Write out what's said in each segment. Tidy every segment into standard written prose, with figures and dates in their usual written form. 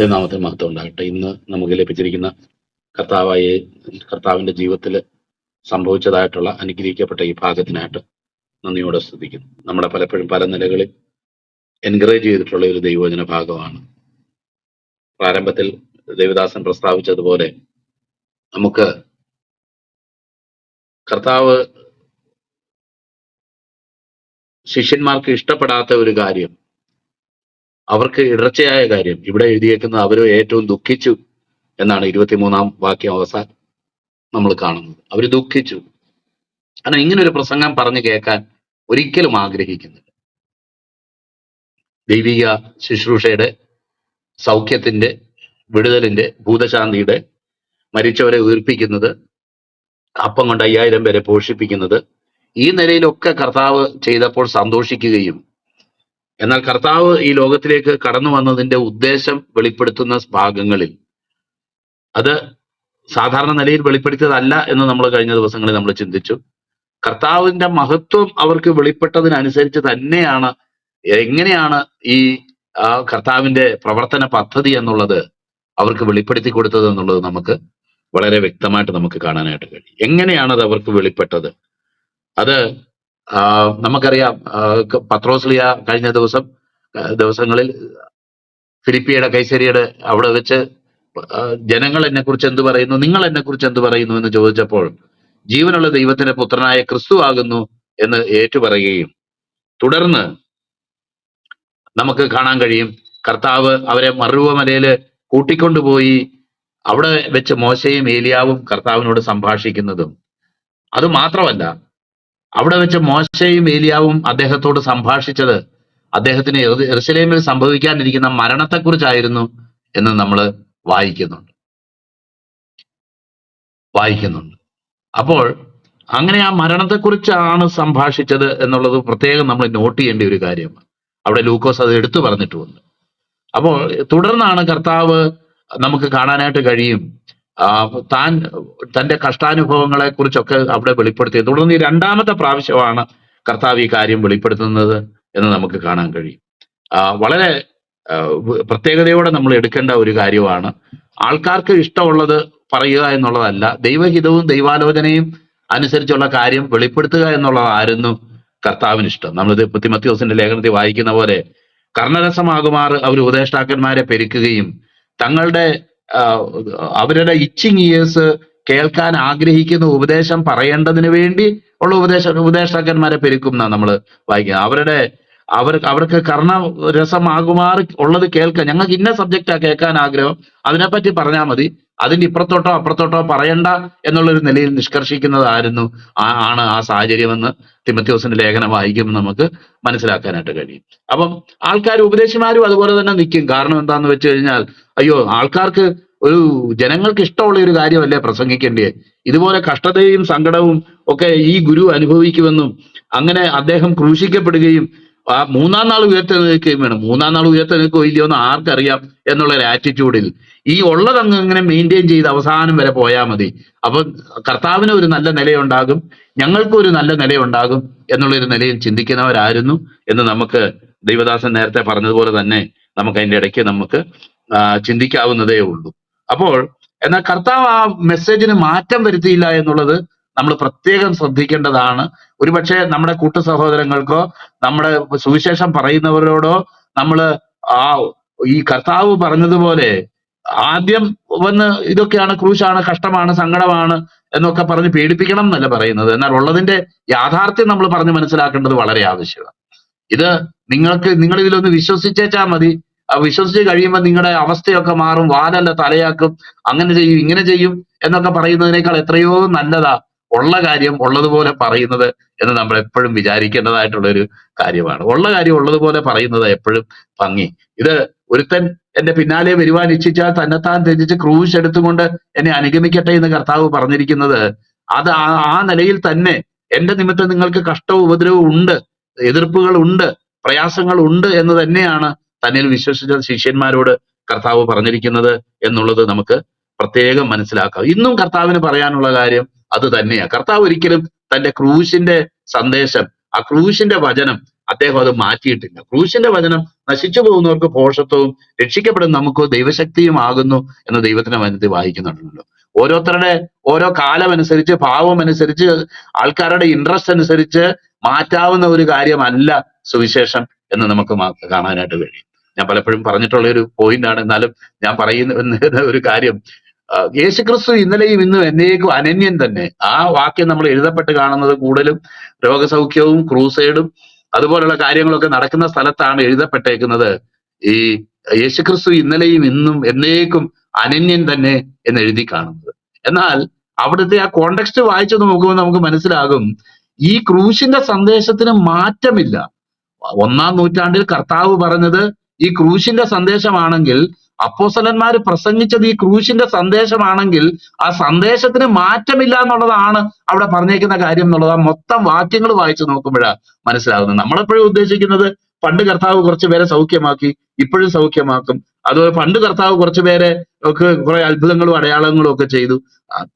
നാമത്തിന് മഹത്വം ഉണ്ടാകട്ടെ. ഇന്ന് നമുക്ക് ലഭിച്ചിരിക്കുന്ന കർത്താവിന്റെ ജീവിതത്തിൽ സംഭവിച്ചതായിട്ടുള്ള അനുഗ്രഹിക്കപ്പെട്ട ഈ ഭാഗത്തിനായിട്ട് നന്ദിയോടെ സ്തുതിക്കുന്നു. നമ്മളെ പലപ്പോഴും പല നിലകളിൽ എൻകറേജ് ചെയ്തിട്ടുള്ള ഒരു ദൈവവചന ഭാഗമാണ്. പ്രാരംഭത്തിൽ ദേവദാസൻ പ്രസ്താവിച്ചതുപോലെ നമുക്ക് കർത്താവ് ശിഷ്യന്മാർക്ക് ഇഷ്ടപ്പെടാത്ത ഒരു കാര്യം, അവർക്ക് ഇടർച്ചയായ കാര്യം, ഇവിടെ എഴുതിയേക്കുന്നത് അവർ ഏറ്റവും ദുഃഖിച്ചു എന്നാണ് 23-ാം വാക്യം അവസാനം നമ്മൾ കാണുന്നത്. അവർ ദുഃഖിച്ചു. കാരണം ഇങ്ങനെ ഒരു പ്രസംഗം പറഞ്ഞു കേൾക്കാൻ ഒരിക്കലും ആഗ്രഹിക്കുന്നില്ല. ദൈവിക ശുശ്രൂഷയുടെ, സൗഖ്യത്തിന്റെ, വിടുതലിന്റെ, ഭൂതശാന്തിയുടെ, മരിച്ചവരെ ഉയർപ്പിക്കുന്നത്, അപ്പം കൊണ്ട് 5000 പേരെ പോഷിപ്പിക്കുന്നത്, ഈ നിലയിലൊക്കെ കർത്താവ് ചെയ്തപ്പോൾ സന്തോഷിക്കുകയും, എന്നാൽ കർത്താവ് ഈ ലോകത്തിലേക്ക് കടന്നു വന്നതിന്റെ ഉദ്ദേശം വെളിപ്പെടുത്തുന്ന ഭാഗങ്ങളിൽ അത് സാധാരണ നിലയിൽ വെളിപ്പെടുത്തിയതല്ല എന്ന് നമ്മൾ കഴിഞ്ഞ ദിവസങ്ങളിൽ നമ്മൾ ചിന്തിച്ചു. കർത്താവിന്റെ മഹത്വം അവർക്ക് വെളിപ്പെട്ടതിനനുസരിച്ച് തന്നെയാണ് എങ്ങനെയാണ് ഈ കർത്താവിന്റെ പ്രവർത്തന പദ്ധതി എന്നുള്ളത് അവർക്ക് വെളിപ്പെടുത്തി കൊടുത്തത് എന്നുള്ളത് നമുക്ക് വളരെ വ്യക്തമായിട്ട് നമുക്ക് കാണാനായിട്ട് കഴിയും. എങ്ങനെയാണ് അത് അവർക്ക് വെളിപ്പെട്ടത്? അത് നമുക്കറിയാം. പത്രോസ്ലിയ കഴിഞ്ഞ ദിവസങ്ങളിൽ ഫിലിപ്പിയുടെ കൈസരിയുടെ അവിടെ വെച്ച് ജനങ്ങൾ എന്നെ കുറിച്ച് എന്ത് പറയുന്നു, നിങ്ങൾ എന്നെ കുറിച്ച് എന്ത് പറയുന്നു എന്ന് ചോദിച്ചപ്പോൾ ജീവനുള്ള ദൈവത്തിന്റെ പുത്രനായ ക്രിസ്തു ആകുന്നു എന്ന് ഏറ്റുപറയുകയും, തുടർന്ന് നമുക്ക് കാണാൻ കഴിയും കർത്താവ് അവരെ മറുവമലയില് കൂട്ടിക്കൊണ്ടുപോയി അവിടെ വെച്ച് മോശയും ഏലിയാവും കർത്താവിനോട് സംഭാഷിക്കുന്നതും, അത് മാത്രമല്ല അവിടെ വെച്ച് മോശയും ഏലിയാവും അദ്ദേഹത്തോട് സംഭാഷിച്ചത് അദ്ദേഹത്തിന് യെരൂശലേമിൽ സംഭവിക്കാനിരിക്കുന്ന മരണത്തെക്കുറിച്ചായിരുന്നു എന്ന് നമ്മൾ വായിക്കുന്നുണ്ട്. അപ്പോൾ അങ്ങനെ ആ മരണത്തെക്കുറിച്ചാണ് സംഭാഷിച്ചത് എന്നുള്ളത് പ്രത്യേകം നമ്മൾ നോട്ട് ചെയ്യേണ്ട ഒരു കാര്യമാണ്. അവിടെ ലൂക്കോസ് അത് എടുത്തു പറഞ്ഞിട്ടുമുണ്ട്. അപ്പോൾ തുടർന്നാണ് കർത്താവ് നമുക്ക് കാണാനായിട്ട് കഴിയും തന്റെ കഷ്ടാനുഭവങ്ങളെ കുറിച്ചൊക്കെ അവിടെ വെളിപ്പെടുത്തിയത്. തുടർന്ന് ഈ 2ാമത്തെ പ്രാവശ്യമാണ് കർത്താവ് ഈ കാര്യം വെളിപ്പെടുത്തുന്നത് എന്ന് നമുക്ക് കാണാൻ കഴിയും. വളരെ പ്രത്യേകതയോടെ നമ്മൾ എടുക്കേണ്ട ഒരു കാര്യമാണ്. ആൾക്കാർക്ക് ഇഷ്ടമുള്ളത് പറയുക എന്നുള്ളതല്ല, ദൈവഹിതവും ദൈവാലോചനയും അനുസരിച്ചുള്ള കാര്യം വെളിപ്പെടുത്തുക എന്നുള്ളതായിരുന്നു കർത്താവിന് ഇഷ്ടം. നമ്മളിത് തിമോഥെയോസിന്റെ ലേഖനത്തിൽ വായിക്കുന്ന പോലെ, കർണരസമാകുമാർ അവർ ഉപദേഷ്ടാക്കന്മാരെ പെരുക്കുകയും അവരുടെ ഇച്ചിങ് ഇയേഴ്സ് കേൾക്കാൻ ആഗ്രഹിക്കുന്ന ഉപദേശം പറയേണ്ടതിന് വേണ്ടി ഉള്ള ഉപദേഷ്ടാക്കന്മാരെ പെരുക്കും എന്നാണ് നമ്മൾ വായിക്കുന്നത്. അവർക്ക് കർണരസമാകുമാർ ഉള്ളത് കേൾക്കാൻ, ഞങ്ങൾക്ക് ഇന്ന സബ്ജക്റ്റാ കേൾക്കാൻ ആഗ്രഹം, അതിനെപ്പറ്റി പറഞ്ഞാൽ മതി, അതിന്റെ ഇപ്പുറത്തോട്ടോ അപ്പുറത്തോട്ടോ പറയണ്ട എന്നുള്ളൊരു നിലയിൽ നിഷ്കർഷിക്കുന്നതായിരുന്നു ആണ് ആ സാഹചര്യമെന്ന് തിമോഥെയോസിന്റെ ലേഖനം വായിക്കുമ്പോൾ നമുക്ക് മനസ്സിലാക്കാനായിട്ട് കഴിയും. അപ്പം ഉപദേശിമാരും അതുപോലെ തന്നെ നിൽക്കും. കാരണം എന്താന്ന് വെച്ച് കഴിഞ്ഞാൽ, അയ്യോ, ആൾക്കാർക്ക് ജനങ്ങൾക്ക് ഇഷ്ടമുള്ള ഒരു കാര്യമല്ലേ പ്രസംഗിക്കേണ്ടേ, ഇതുപോലെ കഷ്ടതയും സങ്കടവും ഒക്കെ ഈ ഗുരു അനുഭവിക്കുമെന്നും അങ്ങനെ അദ്ദേഹം ക്രൂശിക്കപ്പെടുകയും 3-ാം നാൾ ഉയർത്തെഴുന്നേൽക്കുകയും വേണം. 3-ാം നാൾ ഉയർത്തെഴുന്നേൽക്കോ ഇല്ലയോ എന്ന് ആർക്കറിയാം എന്നുള്ള ഒരു ആറ്റിറ്റ്യൂഡിൽ ഈ ഉള്ളതങ്ങ് ഇങ്ങനെ മെയിൻറ്റെയിൻ ചെയ്ത് അവസാനം വരെ പോയാൽ മതി. അപ്പം കർത്താവിന് ഒരു നല്ല നിലയുണ്ടാകും, ഞങ്ങൾക്കും ഒരു നല്ല നിലയുണ്ടാകും എന്നുള്ളൊരു നിലയിൽ ചിന്തിക്കുന്നവരായിരുന്നു എന്ന് നമുക്ക് ദൈവദാസൻ നേരത്തെ പറഞ്ഞതുപോലെ തന്നെ നമുക്ക് അതിൻ്റെ ഇടയ്ക്ക് നമുക്ക് ചിന്തിക്കാവുന്നതേ ഉള്ളൂ. അപ്പോൾ എന്നാൽ കർത്താവ് ആ മെസ്സേജിന് മാറ്റം വരുത്തിയില്ല എന്നുള്ളത് നമ്മൾ പ്രത്യേകം ശ്രദ്ധിക്കേണ്ടതാണ്. ഒരുപക്ഷെ നമ്മുടെ കൂട്ടു സഹോദരങ്ങൾക്കോ നമ്മുടെ സുവിശേഷം പറയുന്നവരോടോ നമ്മൾ ഈ കർത്താവ് പറഞ്ഞതുപോലെ ആദ്യം വന്ന് ഇതൊക്കെയാണ്, ക്രൂശാണ്, കഷ്ടമാണ്, സങ്കടമാണ് എന്നൊക്കെ പറഞ്ഞ് പേടിപ്പിക്കണം എന്നല്ല പറയുന്നത്. എന്നാൽ ഉള്ളതിന്റെ യാഥാർത്ഥ്യം നമ്മൾ പറഞ്ഞ് മനസ്സിലാക്കേണ്ടത് വളരെ ആവശ്യമാണ്. നിങ്ങൾ ഇതിലൊന്ന് വിശ്വസിച്ചേച്ചാൽ മതി, വിശ്വസിച്ച് കഴിയുമ്പോൾ നിങ്ങളുടെ അവസ്ഥയൊക്കെ മാറും, വാലല്ല തലയാക്കും, അങ്ങനെ ചെയ്യും ഇങ്ങനെ ചെയ്യും എന്നൊക്കെ പറയുന്നതിനേക്കാൾ എത്രയോ നല്ലതാ ഉള്ള കാര്യം ഉള്ളതുപോലെ പറയുന്നത് എന്ന് നമ്മൾ എപ്പോഴും വിചാരിക്കേണ്ടതായിട്ടുള്ള ഒരു കാര്യമാണ്. ഉള്ള കാര്യം ഉള്ളതുപോലെ പറയുന്നത് എപ്പോഴും ഭംഗി. ഇത് ഒരുത്തൻ എന്റെ പിന്നാലെ വരുവാൻ ഇച്ഛിച്ചാൽ തന്നെത്താൻ ത്യജിച്ച് ക്രൂശ് എടുത്തുകൊണ്ട് എന്നെ അനുഗമിക്കട്ടെ എന്ന് കർത്താവ് പറഞ്ഞിരിക്കുന്നത്, അത് ആ നിലയിൽ തന്നെ എന്റെ നിമിത്തം നിങ്ങൾക്ക് കഷ്ടവും ഉപദ്രവവും ഉണ്ട്, എതിർപ്പുകൾ ഉണ്ട്, പ്രയാസങ്ങൾ ഉണ്ട് എന്ന് തന്നെയാണ് തന്നിൽ വിശ്വസിച്ച ശിഷ്യന്മാരോട് കർത്താവ് പറഞ്ഞിരിക്കുന്നത് എന്നുള്ളത് നമുക്ക് പ്രത്യേകം മനസ്സിലാക്കാം. ഇന്നും കർത്താവിന് പറയാനുള്ള കാര്യം അത് തന്നെയാണ്. കർത്താവ് ഒരിക്കലും തന്റെ ക്രൂശിന്റെ സന്ദേശം, ആ ക്രൂശിന്റെ വചനം അദ്ദേഹം അത് മാറ്റിയിട്ടില്ല. ക്രൂശിന്റെ വചനം നശിച്ചു പോകുന്നവർക്ക് ഭോഷത്വവും രക്ഷിക്കപ്പെടുന്ന നമുക്കോ ദൈവശക്തിയും ആകുന്നു എന്ന് ദൈവത്തിന്റെ വചനത്തിൽ വായിക്കുന്നുണ്ടല്ലോ. ഓരോരുത്തരുടെ ഓരോ കാലമനുസരിച്ച് ഭാവമനുസരിച്ച് ആൾക്കാരുടെ ഇൻട്രസ്റ്റ് അനുസരിച്ച് മാറ്റാവുന്ന ഒരു കാര്യമല്ല സുവിശേഷം എന്ന് നമുക്ക് കാണാനായിട്ട് കഴിയും. ഞാൻ പലപ്പോഴും പറഞ്ഞിട്ടുള്ള ഒരു പോയിന്റ് ആണ്, എന്നാലും ഞാൻ പറയുന്ന ഒരു കാര്യം, യേശുക്രിസ്തു ഇന്നലെയും ഇന്നും എന്നേക്കും അനന്യൻ തന്നെ. ആ വാക്യം നമ്മൾ എഴുതപ്പെട്ട് കാണുന്നത് കൂടുതലും രോഗസൗഖ്യവും ക്രൂസൈഡും അതുപോലുള്ള കാര്യങ്ങളൊക്കെ നടക്കുന്ന സ്ഥലത്താണ് എഴുതപ്പെട്ടേക്കുന്നത്. ഈ യേശുക്രിസ്തു ഇന്നലെയും ഇന്നും എന്നേക്കും അനന്യൻ തന്നെ എന്ന് എഴുതി കാണുന്നത്. എന്നാൽ അവിടുത്തെ ആ കോണ്ടെക്സ്റ്റ് വായിച്ചു നോക്കുമ്പോൾ നമുക്ക് മനസ്സിലാകും ഈ ക്രൂശിന്റെ സന്ദേശത്തിന് മാറ്റമില്ല. 1-ാം നൂറ്റാണ്ടിൽ കർത്താവ് പറഞ്ഞത് ഈ ക്രൂശിന്റെ സന്ദേശമാണെങ്കിൽ, അപ്പോസ്തലന്മാര് പ്രസംഗിച്ചത് ഈ ക്രൂശിന്റെ സന്ദേശമാണെങ്കിൽ, ആ സന്ദേശത്തിന് മാറ്റമില്ല എന്നുള്ളതാണ് അവിടെ പറഞ്ഞേക്കുന്ന കാര്യം എന്നുള്ളത് ആ മൊത്തം വാക്യങ്ങൾ വായിച്ചു നോക്കുമ്പോഴാണ് മനസ്സിലാകുന്നത്. നമ്മളെപ്പോഴും ഉദ്ദേശിക്കുന്നത് പണ്ട് കർത്താവ് കുറച്ചു പേരെ സൗഖ്യമാക്കി, ഇപ്പോഴും സൗഖ്യമാക്കും. അതുപോലെ പണ്ട് കർത്താവ് കുറച്ചു പേരെ ഒക്കെ കുറെ അത്ഭുതങ്ങളും അടയാളങ്ങളും ഒക്കെ ചെയ്തു.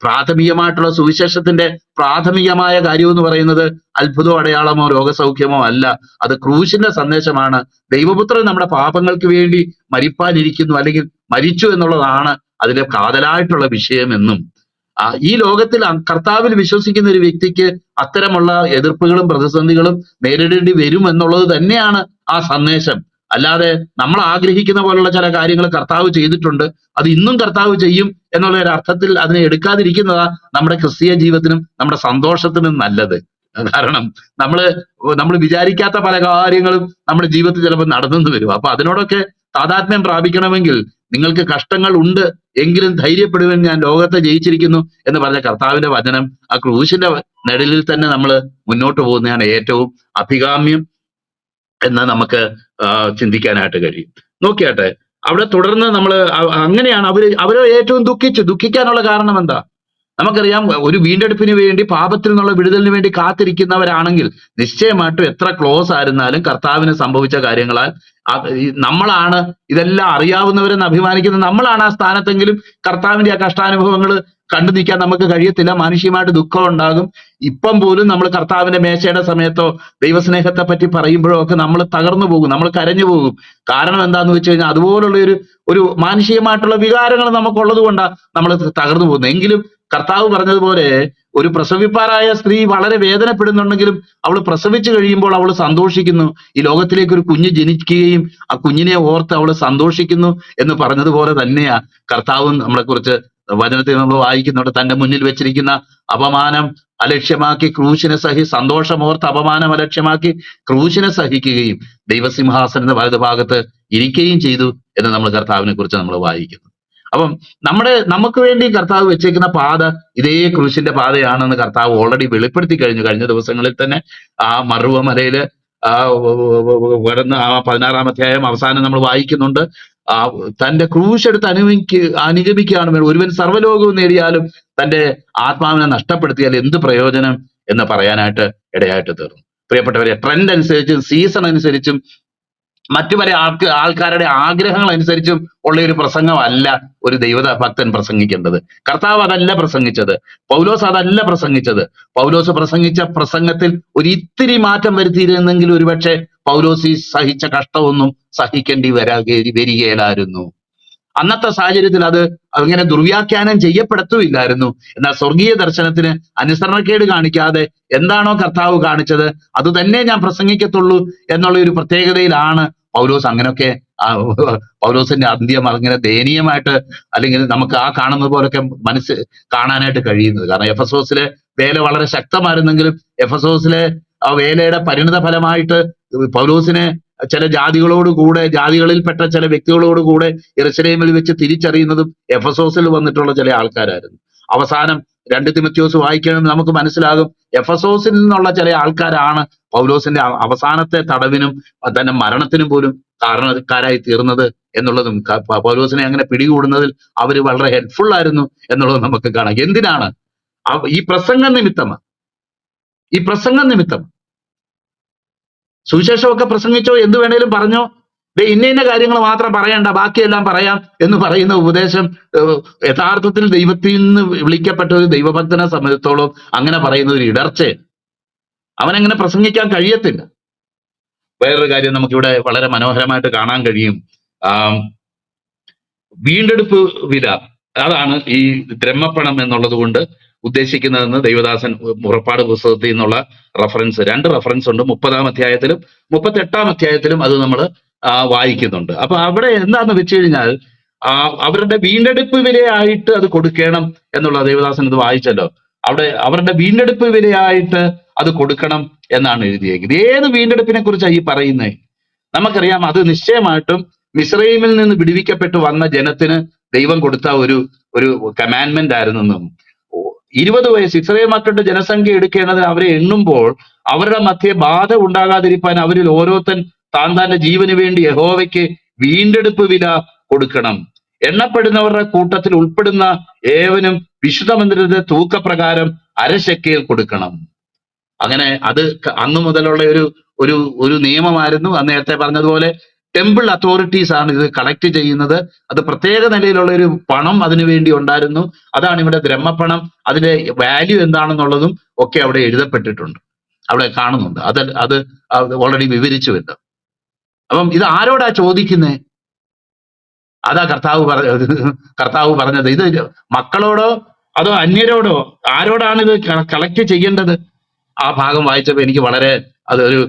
പ്രാഥമികമായിട്ടുള്ള സുവിശേഷത്തിന്റെ പ്രാഥമികമായ കാര്യം എന്ന് പറയുന്നത് അത്ഭുതമോ അടയാളമോ രോഗസൗഖ്യമോ അല്ല, അത് ക്രൂശിന്റെ സന്ദേശമാണ്. ദൈവപുത്രൻ നമ്മുടെ പാപങ്ങൾക്ക് വേണ്ടി മരിപ്പാനിരിക്കുന്നു, അല്ലെങ്കിൽ മരിച്ചു എന്നുള്ളതാണ് അതിലെ കാതലായിട്ടുള്ള വിഷയമെന്നും, ഈ ലോകത്തിൽ കർത്താവിൽ വിശ്വസിക്കുന്ന ഒരു വ്യക്തിക്ക് അത്തരമുള്ള എതിർപ്പുകളും പ്രതിസന്ധികളും നേരിടേണ്ടി വരും എന്നുള്ളത് തന്നെയാണ് ആ സന്ദേശം. അല്ലാതെ നമ്മൾ ആഗ്രഹിക്കുന്ന പോലുള്ള ചില കാര്യങ്ങൾ കർത്താവ് ചെയ്തിട്ടുണ്ട്, അത് ഇന്നും കർത്താവ് ചെയ്യും എന്നുള്ള ഒരു അർത്ഥത്തിൽ അതിനെ എടുക്കാതിരിക്കുന്നതാ നമ്മുടെ ക്രിസ്തീയ ജീവിതത്തിനും നമ്മുടെ സന്തോഷത്തിനും നല്ലത്. കാരണം നമ്മൾ വിചാരിക്കാത്ത പല കാര്യങ്ങളും നമ്മുടെ ജീവിതത്തിൽ ചിലപ്പോൾ നടന്നു വരും. അപ്പൊ അതിനോടൊക്കെ താതാത്മ്യം പ്രാപിക്കണമെങ്കിൽ നിങ്ങൾക്ക് കഷ്ടങ്ങൾ ഉണ്ട് എങ്കിലും ധൈര്യപ്പെടുവാൻ ഞാൻ ലോകത്തെ ജയിച്ചിരിക്കുന്നു എന്ന് പറഞ്ഞ കർത്താവിന്റെ വചനം, ആ ക്രൂശിന്റെ നിഴലിൽ തന്നെ നമ്മൾ മുന്നോട്ട് പോകുന്നതാണ് ഏറ്റവും അഭികാമ്യം എന്ന് നമുക്ക് ചിന്തിക്കാനായിട്ട് കഴിയും. നോക്കിയാട്ടെ, അവിടെ തുടർന്ന് നമ്മൾ അങ്ങനെയാണ് അവര് ഏറ്റവും ദുഃഖിക്കാനുള്ള കാരണം എന്താ? നമുക്കറിയാം, ഒരു വീണ്ടെടുപ്പിന് വേണ്ടി, പാപത്തിൽ നിന്നുള്ള വിടുതലിന് വേണ്ടി കാത്തിരിക്കുന്നവരാണെങ്കിൽ നിശ്ചയമായിട്ടും എത്ര ക്ലോസ് ആയിരുന്നാലും കർത്താവിന് സംഭവിച്ച കാര്യങ്ങളാൽ നമ്മളാണ് ഇതെല്ലാം അറിയാവുന്നവരെന്ന് അഭിമാനിക്കുന്ന നമ്മളാണ് ആ സ്ഥാനത്തെങ്കിലും കർത്താവിന്റെ ആ കഷ്ടാനുഭവങ്ങൾ കണ്ടു നിൽക്കാൻ നമുക്ക് കഴിയത്തില്ല. മാനുഷികമായിട്ട് ദുഃഖം ഉണ്ടാകും. ഇപ്പം പോലും നമ്മൾ കർത്താവിന്റെ മേശയുടെ സമയത്തോ ദൈവസ്നേഹത്തെ പറ്റി പറയുമ്പോഴോ ഒക്കെ നമ്മൾ തകർന്നു പോകും, നമ്മൾ കരഞ്ഞു പോകും. കാരണം എന്താന്ന് വെച്ച് കഴിഞ്ഞാൽ അതുപോലുള്ള ഒരു മാനുഷികമായിട്ടുള്ള വികാരങ്ങൾ നമുക്കുള്ളത് കൊണ്ടാണ് നമ്മൾ തകർന്നു പോകുന്നത്. എങ്കിലും കർത്താവ് പറഞ്ഞതുപോലെ ഒരു പ്രസവിപ്പാറായ സ്ത്രീ വളരെ വേദനപ്പെടുന്നുണ്ടെങ്കിലും അവൾ പ്രസവിച്ചു കഴിയുമ്പോൾ അവൾ സന്തോഷിക്കുന്നു. ഈ ലോകത്തിലേക്ക് ഒരു കുഞ്ഞ് ജനിക്കുകയും ആ കുഞ്ഞിനെ ഓർത്ത് അവൾ സന്തോഷിക്കുന്നു എന്ന് പറഞ്ഞതുപോലെ തന്നെയാ കർത്താവും നമ്മളെ കുറിച്ച് വചനത്തിൽ നമ്മൾ വായിക്കുന്നുണ്ട്. തന്റെ മുന്നിൽ വെച്ചിരിക്കുന്ന അപമാനം അലക്ഷ്യമാക്കി ക്രൂശിനെ സന്തോഷമോർത്ത് അപമാനം അലക്ഷ്യമാക്കി ക്രൂശിനെ സഹിക്കുകയും ദൈവസിംഹാസനത്തിന്റെ വലതുഭാഗത്ത് ഇരിക്കുകയും ചെയ്തു എന്ന് നമ്മൾ കർത്താവിനെ കുറിച്ച് നമ്മൾ വായിക്കുന്നു. അപ്പം നമുക്ക് വേണ്ടി കർത്താവ് വെച്ചേക്കുന്ന പാത ഇതേ ക്രൂശിന്റെ പാതയാണെന്ന് കർത്താവ് ഓൾറെഡി വെളിപ്പെടുത്തി കഴിഞ്ഞു. കഴിഞ്ഞ ദിവസങ്ങളിൽ തന്നെ ആ മറുവ മലയില് ആ 16-ാം അധ്യായം അവസാനം നമ്മൾ വായിക്കുന്നുണ്ട്. തന്റെ ക്രൂശ് എടുത്ത് അനുഗമിക്കുകയാണ് വേണം. ഒരുവൻ സർവ്വലോകവും നേടിയാലും തന്റെ ആത്മാവിനെ നഷ്ടപ്പെടുത്തിയാൽ എന്ത് പ്രയോജനം എന്ന് പറയാനായിട്ട് ഇടയായിട്ട് തീർന്നു. പ്രിയപ്പെട്ടവരെ, ട്രെൻഡ് അനുസരിച്ചും സീസൺ അനുസരിച്ചും മറ്റു പല ആൾക്കാരുടെ ആഗ്രഹങ്ങൾ അനുസരിച്ചും ഉള്ള ഒരു പ്രസംഗമല്ല ഒരു ദൈവഭക്തൻ പ്രസംഗിക്കേണ്ടത്. കർത്താവ് അതല്ല പ്രസംഗിച്ചത്, പൗലോസ് അതല്ല പ്രസംഗിച്ചത്. പൗലോസ് പ്രസംഗിച്ച പ്രസംഗത്തിൽ ഒരു ഇത്തിരി മാറ്റം വരുത്തിയിരുന്നെങ്കിൽ ഒരുപക്ഷെ പൗലോസ് സഹിച്ച കഷ്ടമൊന്നും സഹിക്കേണ്ടി വരികയില്ലായിരുന്നു. അന്നത്തെ സാഹചര്യത്തിൽ അത് അങ്ങനെ ദുർവ്യാഖ്യാനം ചെയ്യപ്പെടുത്തുമില്ലായിരുന്നു. എന്നാൽ സ്വർഗീയ ദർശനത്തിന് അനുസരണക്കേട് കാണിക്കാതെ എന്താണോ കർത്താവ് കാണിച്ചത് അത് തന്നെ ഞാൻ പ്രസംഗിക്കത്തുള്ളൂ എന്നുള്ള ഒരു പ്രത്യേകതയിലാണ് പൗലോസ് അങ്ങനെയൊക്കെ പൗലോസിന്റെ അന്ത്യം അങ്ങനെ ദയനീയമായിട്ട്, അല്ലെങ്കിൽ നമുക്ക് ആ കാണുന്നത് പോലൊക്കെ കാണാനായിട്ട് കഴിയുന്നത്. കാരണം എഫെസോസിലെ വേല വളരെ ശക്തമായിരുന്നെങ്കിലും എഫെസോസിലെ ആ വേലയുടെ പരിണിത ഫലമായിട്ട് പൗലോസിനെ ചില ജാതികളിൽപ്പെട്ട ചില വ്യക്തികളോട് കൂടെ യെരൂശലേമിൽ വെച്ച് തിരിച്ചറിയുന്നതും എഫെസോസിൽ വന്നിട്ടുള്ള ചില ആൾക്കാരായിരുന്നു. അവസാനം 2 തിമോഥെയോസ് വായിക്കണമെന്ന് നമുക്ക് മനസ്സിലാകും, എഫെസോസിൽ നിന്നുള്ള ചില ആൾക്കാരാണ് പൗലോസിന്റെ അവസാനത്തെ തടവിനും തന്നെ മരണത്തിനും പോലും കാരണക്കാരായി തീർന്നത് എന്നുള്ളതും, പൗലോസിനെ അങ്ങനെ പിടികൂടുന്നതിൽ അവർ വളരെ ഹെൽപ്ഫുൾ ആയിരുന്നു എന്നുള്ളത് നമുക്ക് കാണാം. എന്തിനാണ്? ഈ പ്രസംഗം നിമിത്തം സുവിശേഷമൊക്കെ പ്രസംഗിച്ചോ, എന്ത് വേണേലും പറഞ്ഞോ, ഇന്ന കാര്യങ്ങൾ മാത്രം പറയണ്ട ബാക്കിയെല്ലാം പറയാം എന്ന് പറയുന്ന ഉപദേശം യഥാർത്ഥത്തിൽ ദൈവത്തിൽ നിന്ന് വിളിക്കപ്പെട്ട ഒരു ദൈവഭക്തനെ സംബന്ധിച്ചോളം അങ്ങനെ പറയുന്ന ഒരു ഇടർച്ച അവനങ്ങനെ പ്രസംഗിക്കാൻ കഴിയത്തില്ല. വേറൊരു കാര്യം നമുക്കിവിടെ വളരെ മനോഹരമായിട്ട് കാണാൻ കഴിയും. ആ, വീണ്ടെടുപ്പ് വില, അതാണ് ഈ ദ്രഹ്മപ്പണം എന്നുള്ളത് കൊണ്ട് ഉദ്ദേശിക്കുന്നതെന്ന് ദൈവദാസൻ പുറപ്പാട് പുസ്തകത്തിൽ നിന്നുള്ള റഫറൻസ്, രണ്ട് റഫറൻസ് ഉണ്ട്. 30-ാം അധ്യായത്തിലും 38-ാം അധ്യായത്തിലും അത് നമ്മൾ വായിക്കുന്നുണ്ട്. അപ്പൊ അവിടെ എന്താന്ന് വെച്ച് കഴിഞ്ഞാൽ അവരുടെ വീണ്ടെടുപ്പ് വിലയായിട്ട് അത് കൊടുക്കണം എന്നുള്ള, ദൈവദാസൻ ഇത് വായിച്ചല്ലോ. അവിടെ അവരുടെ വീണ്ടെടുപ്പ് വിലയായിട്ട് അത് കൊടുക്കണം എന്നാണ് എഴുതിയേക്കുന്നത്. ഏത് വീണ്ടെടുപ്പിനെ കുറിച്ചാണ് ഈ പറയുന്നത്? നമുക്കറിയാം, അത് നിശ്ചയമായിട്ടും മിസ്രൈമിൽ നിന്ന് വിടുവിക്കപ്പെട്ടു വന്ന ജനത്തിന് ദൈവം കൊടുത്ത ഒരു ഒരു കമാൻഡ്മെന്റ് ആയിരുന്നെന്നും, 20 വയസ്സ് ഇസ്രായേൽ മക്കളുടെ ജനസംഖ്യ എടുക്കേണ്ടതിന് അവരെ എണ്ണുമ്പോൾ അവരുടെ മധ്യേ ബാധ ഉണ്ടാകാതിരിക്കാൻ അവരിൽ ഓരോരുത്തൻ താൻ തന്റെ ജീവന് വേണ്ടി യഹോവയ്ക്ക് വീണ്ടെടുപ്പ് വില കൊടുക്കണം. എണ്ണപ്പെടുന്നവരുടെ കൂട്ടത്തിൽ ഉൾപ്പെടുന്ന ഏവനും വിശുദ്ധ മന്ദിരത്തിന്റെ തൂക്കപ്രകാരം അരശക്കേൽ കൊടുക്കണം. അങ്ങനെ അത് അന്നു മുതലുള്ള ഒരു ഒരു ഒരു നിയമമായിരുന്നു. നേരത്തെ പറഞ്ഞതുപോലെ ടെമ്പിൾ അതോറിറ്റീസ് ആണ് ഇത് കളക്ട് ചെയ്യുന്നത്. അത് പ്രത്യേക നിലയിലുള്ള ഒരു പണം അതിനു വേണ്ടി ഉണ്ടായിരുന്നു. അതാണ് ഇവിടെ ദ്രഹ്മപ്പണം. അതിന്റെ വാല്യൂ എന്താണെന്നുള്ളതും ഒക്കെ അവിടെ എഴുതപ്പെട്ടിട്ടുണ്ട്, അവിടെ കാണുന്നുണ്ട്. അത് ഓൾറെഡി വിവരിച്ചുവല്ലോ. അപ്പം ഇത് ആരോടാ ചോദിക്കുന്നേ? അതാ കർത്താവ് പറഞ്ഞത്. ഇത് മക്കളോടോ അതോ അന്യരോടോ, ആരോടാണ് ഇത് കളക്ട് ചെയ്യേണ്ടത്? ആ ഭാഗം വായിച്ചപ്പോ എനിക്ക് വളരെ അതൊരു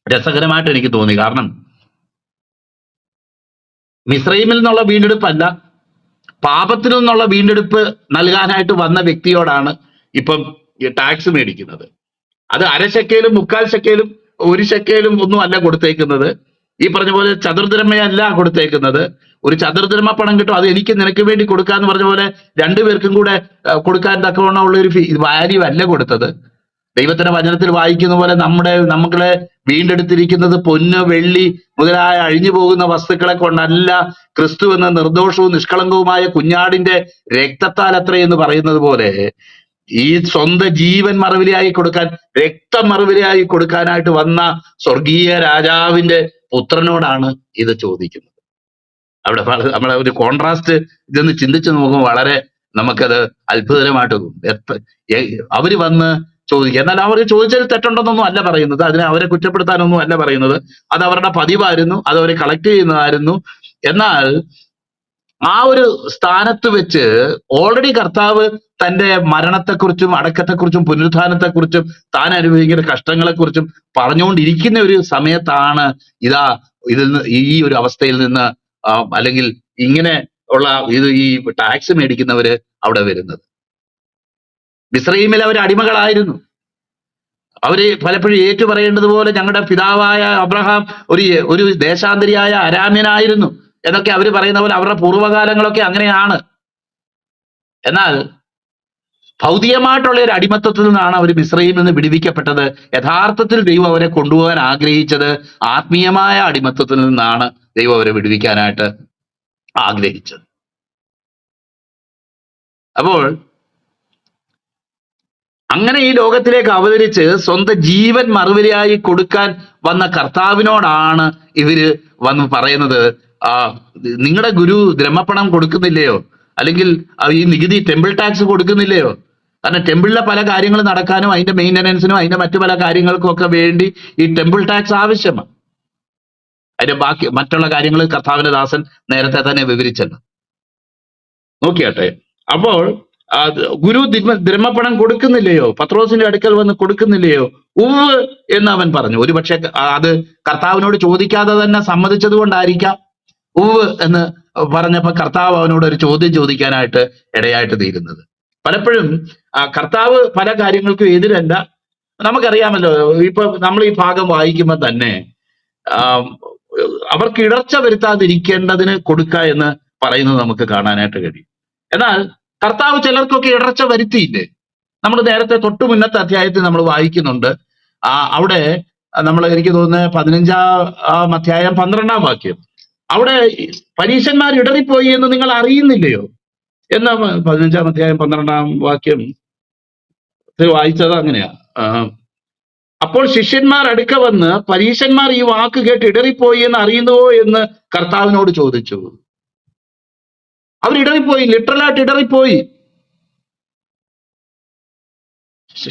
രസകരമായിട്ട് എനിക്ക് തോന്നി. കാരണം മിസ്രൈമിൽ നിന്നുള്ള വീണ്ടെടുപ്പല്ല, പാപത്തിൽ നിന്നുള്ള വീണ്ടെടുപ്പ് നൽകാനായിട്ട് വന്ന വ്യക്തിയോടാണ് ഇപ്പം ഈ ടാക്സ് മേടിക്കുന്നത്. അത് അരശക്കേലും 3/4 ശക്കേലും 1 ശക്കേലും ഒന്നും അല്ല കൊടുത്തേക്കുന്നത്. ഈ പറഞ്ഞ പോലെ ചതുർദ്രഹ്മയല്ല കൊടുത്തേക്കുന്നത്. ഒരു ചതുർദ്രഹ്മ പണം കിട്ടും, അത് എനിക്ക് നിനക്ക് വേണ്ടി കൊടുക്കാന്ന് പറഞ്ഞ പോലെ രണ്ടുപേർക്കും കൂടെ കൊടുക്കാൻ തക്കവണ്ണമുള്ള ഒരു വാല്യൂ അല്ല കൊടുത്തത്. ദൈവത്തിന്റെ വചനത്തിൽ വായിക്കുന്ന പോലെ നമ്മളെ വീണ്ടെടുത്തിരിക്കുന്നത് പൊന്ന്, വെള്ളി മുതലായ അഴിഞ്ഞു പോകുന്ന വസ്തുക്കളെ കൊണ്ടല്ല, ക്രിസ്തു എന്ന നിർദോഷവും നിഷ്കളങ്കവുമായ കുഞ്ഞാടിന്റെ രക്തത്താൽ അത്ര എന്ന് പറയുന്നത് പോലെ ഈ സ്വന്തം ജീവൻ മറുവിലയായി കൊടുക്കാൻ, രക്തം മറുവിലയായി കൊടുക്കാനായിട്ട് വന്ന സ്വർഗീയ രാജാവിന്റെ പുത്രനോടാണ് ഇത് ചോദിക്കുന്നത്. അവിടെ നമ്മളെ ഒരു കോൺട്രാസ്റ്റ് ഇതൊന്ന് ചിന്തിച്ചു നോക്കുമ്പോൾ വളരെ നമുക്കത് അത്ഭുതകരമായിട്ട് തോന്നും. അവര് വന്ന് ചോദിക്കുക, എന്നാൽ അവർ ചോദിച്ചതിൽ തെറ്റുണ്ടെന്നൊന്നും അല്ല പറയുന്നത്, അതിനെ അവരെ കുറ്റപ്പെടുത്താനൊന്നും അല്ല പറയുന്നത്. അത് അവരുടെ പതിവായിരുന്നു, അത് അവർ കളക്ട് ചെയ്യുന്നതായിരുന്നു. എന്നാൽ ആ ഒരു സ്ഥാനത്ത് വെച്ച് ഓൾറെഡി കർത്താവ് തന്റെ മരണത്തെക്കുറിച്ചും അടക്കത്തെക്കുറിച്ചും പുനരുത്ഥാനത്തെക്കുറിച്ചും താൻ അനുഭവിക്കുന്ന കഷ്ടങ്ങളെക്കുറിച്ചും പറഞ്ഞുകൊണ്ടിരിക്കുന്ന ഒരു സമയത്താണ് ഇതാ ഇതിൽ നിന്ന്, ഈ ഒരു അവസ്ഥയിൽ നിന്ന് അല്ലെങ്കിൽ ഇങ്ങനെ ഉള്ള ഈ ടാക്സ് മേടിക്കുന്നവര് അവിടെ വരുന്നത്. മിസ്രയീമിൽ അവർ അടിമകളായിരുന്നു. അവര് പലപ്പോഴും ഏറ്റു പറയേണ്ടതുപോലെ ഞങ്ങളുടെ പിതാവായ അബ്രഹാം ഒരു ദേശാന്തരിയായ അരാമ്യനായിരുന്നു എന്നൊക്കെ അവര് പറയുന്ന പോലെ അവരുടെ പൂർവ്വകാലങ്ങളൊക്കെ അങ്ങനെയാണ്. എന്നാൽ ഭൗതികമായിട്ടുള്ള ഒരു അടിമത്തത്തിൽ നിന്നാണ് അവർ മിസ്രയീമിൽ നിന്ന് വിടുവിക്കപ്പെട്ടത്. യഥാർത്ഥത്തിൽ ദൈവം അവരെ കൊണ്ടുപോകാൻ ആഗ്രഹിച്ചത് ആത്മീയമായ അടിമത്തത്തിൽ നിന്നാണ് ദൈവം അവരെ വിടുവിക്കാനായിട്ട് ആഗ്രഹിച്ചത്. അപ്പോൾ അങ്ങനെ ഈ ലോകത്തിലേക്ക് അവതരിച്ച് സ്വന്തം ജീവൻ മറുവിലയായി കൊടുക്കാൻ വന്ന കർത്താവിനോടാണ് ഇവര് വന്ന് പറയുന്നത്, നിങ്ങളുടെ ഗുരു ദ്രഹ്മപ്പണം കൊടുക്കുന്നില്ലയോ, അല്ലെങ്കിൽ ഈ നികുതി ടെമ്പിൾ ടാക്സ് കൊടുക്കുന്നില്ലയോ? കാരണം ടെമ്പിളിലെ പല കാര്യങ്ങൾ നടക്കാനും അതിന്റെ മെയിൻ്റനൻസിനും അതിന്റെ മറ്റു പല കാര്യങ്ങൾക്കും ഒക്കെ വേണ്ടി ഈ ടെമ്പിൾ ടാക്സ് ആവശ്യമാണ്. അതിന്റെ ബാക്കി മറ്റുള്ള കാര്യങ്ങൾ കർത്താവിന്റെ ദാസൻ നേരത്തെ തന്നെ വിവരിച്ചല്ലോ. നോക്കിയാട്ടെ, അപ്പോൾ ഗുരു ദ്രഹ്മപ്പണം കൊടുക്കുന്നില്ലയോ, പത്രോസിന്റെ അടുക്കൽ വന്ന് കൊടുക്കുന്നില്ലയോ? ഉവ് എന്ന് അവൻ പറഞ്ഞു. ഒരുപക്ഷെ അത് കർത്താവിനോട് ചോദിക്കാതെ തന്നെ സമ്മതിച്ചത് കൊണ്ടായിരിക്കാം ഉവ് എന്ന് പറഞ്ഞപ്പോ കർത്താവ് അവനോട് ഒരു ചോദ്യം ചോദിക്കാനായിട്ട് ഇടയായിട്ട് തീരുന്നത്. പലപ്പോഴും കർത്താവ് പല കാര്യങ്ങൾക്കും എതിരല്ല. നമുക്കറിയാമല്ലോ, ഇപ്പൊ നമ്മൾ ഈ ഭാഗം വായിക്കുമ്പോൾ തന്നെ അവർക്ക് ഇടർച്ച വരുത്താതിരിക്കേണ്ടതിന് കൊടുക്ക എന്ന് പറയുന്നത് നമുക്ക് കാണാനായിട്ട് കഴിയും. എന്നാൽ കർത്താവ് ചിലർക്കൊക്കെ ഇടർച്ച വരുത്തിയില്ലേ? നമ്മൾ നേരത്തെ തൊട്ടു മുന്നത്തെ അധ്യായത്തിൽ നമ്മൾ വായിക്കുന്നുണ്ട്. അവിടെ നമ്മൾ, എനിക്ക് തോന്നുന്നത് 15-ാം അധ്യായം 12-ാം വാക്യം, അവിടെ പരീശന്മാർ ഇടറിപ്പോയി എന്ന് നിങ്ങൾ അറിയുന്നില്ലയോ എന്ന 15-ാം അധ്യായം 12-ാം വാക്യം വായിച്ചത് അങ്ങനെയാ. അപ്പോൾ ശിഷ്യന്മാർ അടുക്ക വന്ന് പരീശന്മാർ ഈ വാക്ക് കേട്ട് ഇടറിപ്പോയി എന്ന് അറിയുന്നുവോ എന്ന് കർത്താവിനോട് ചോദിച്ചു. അവർ ഇടറിപ്പോയി, ലിറ്ററലായിട്ട് ഇടറിപ്പോയി.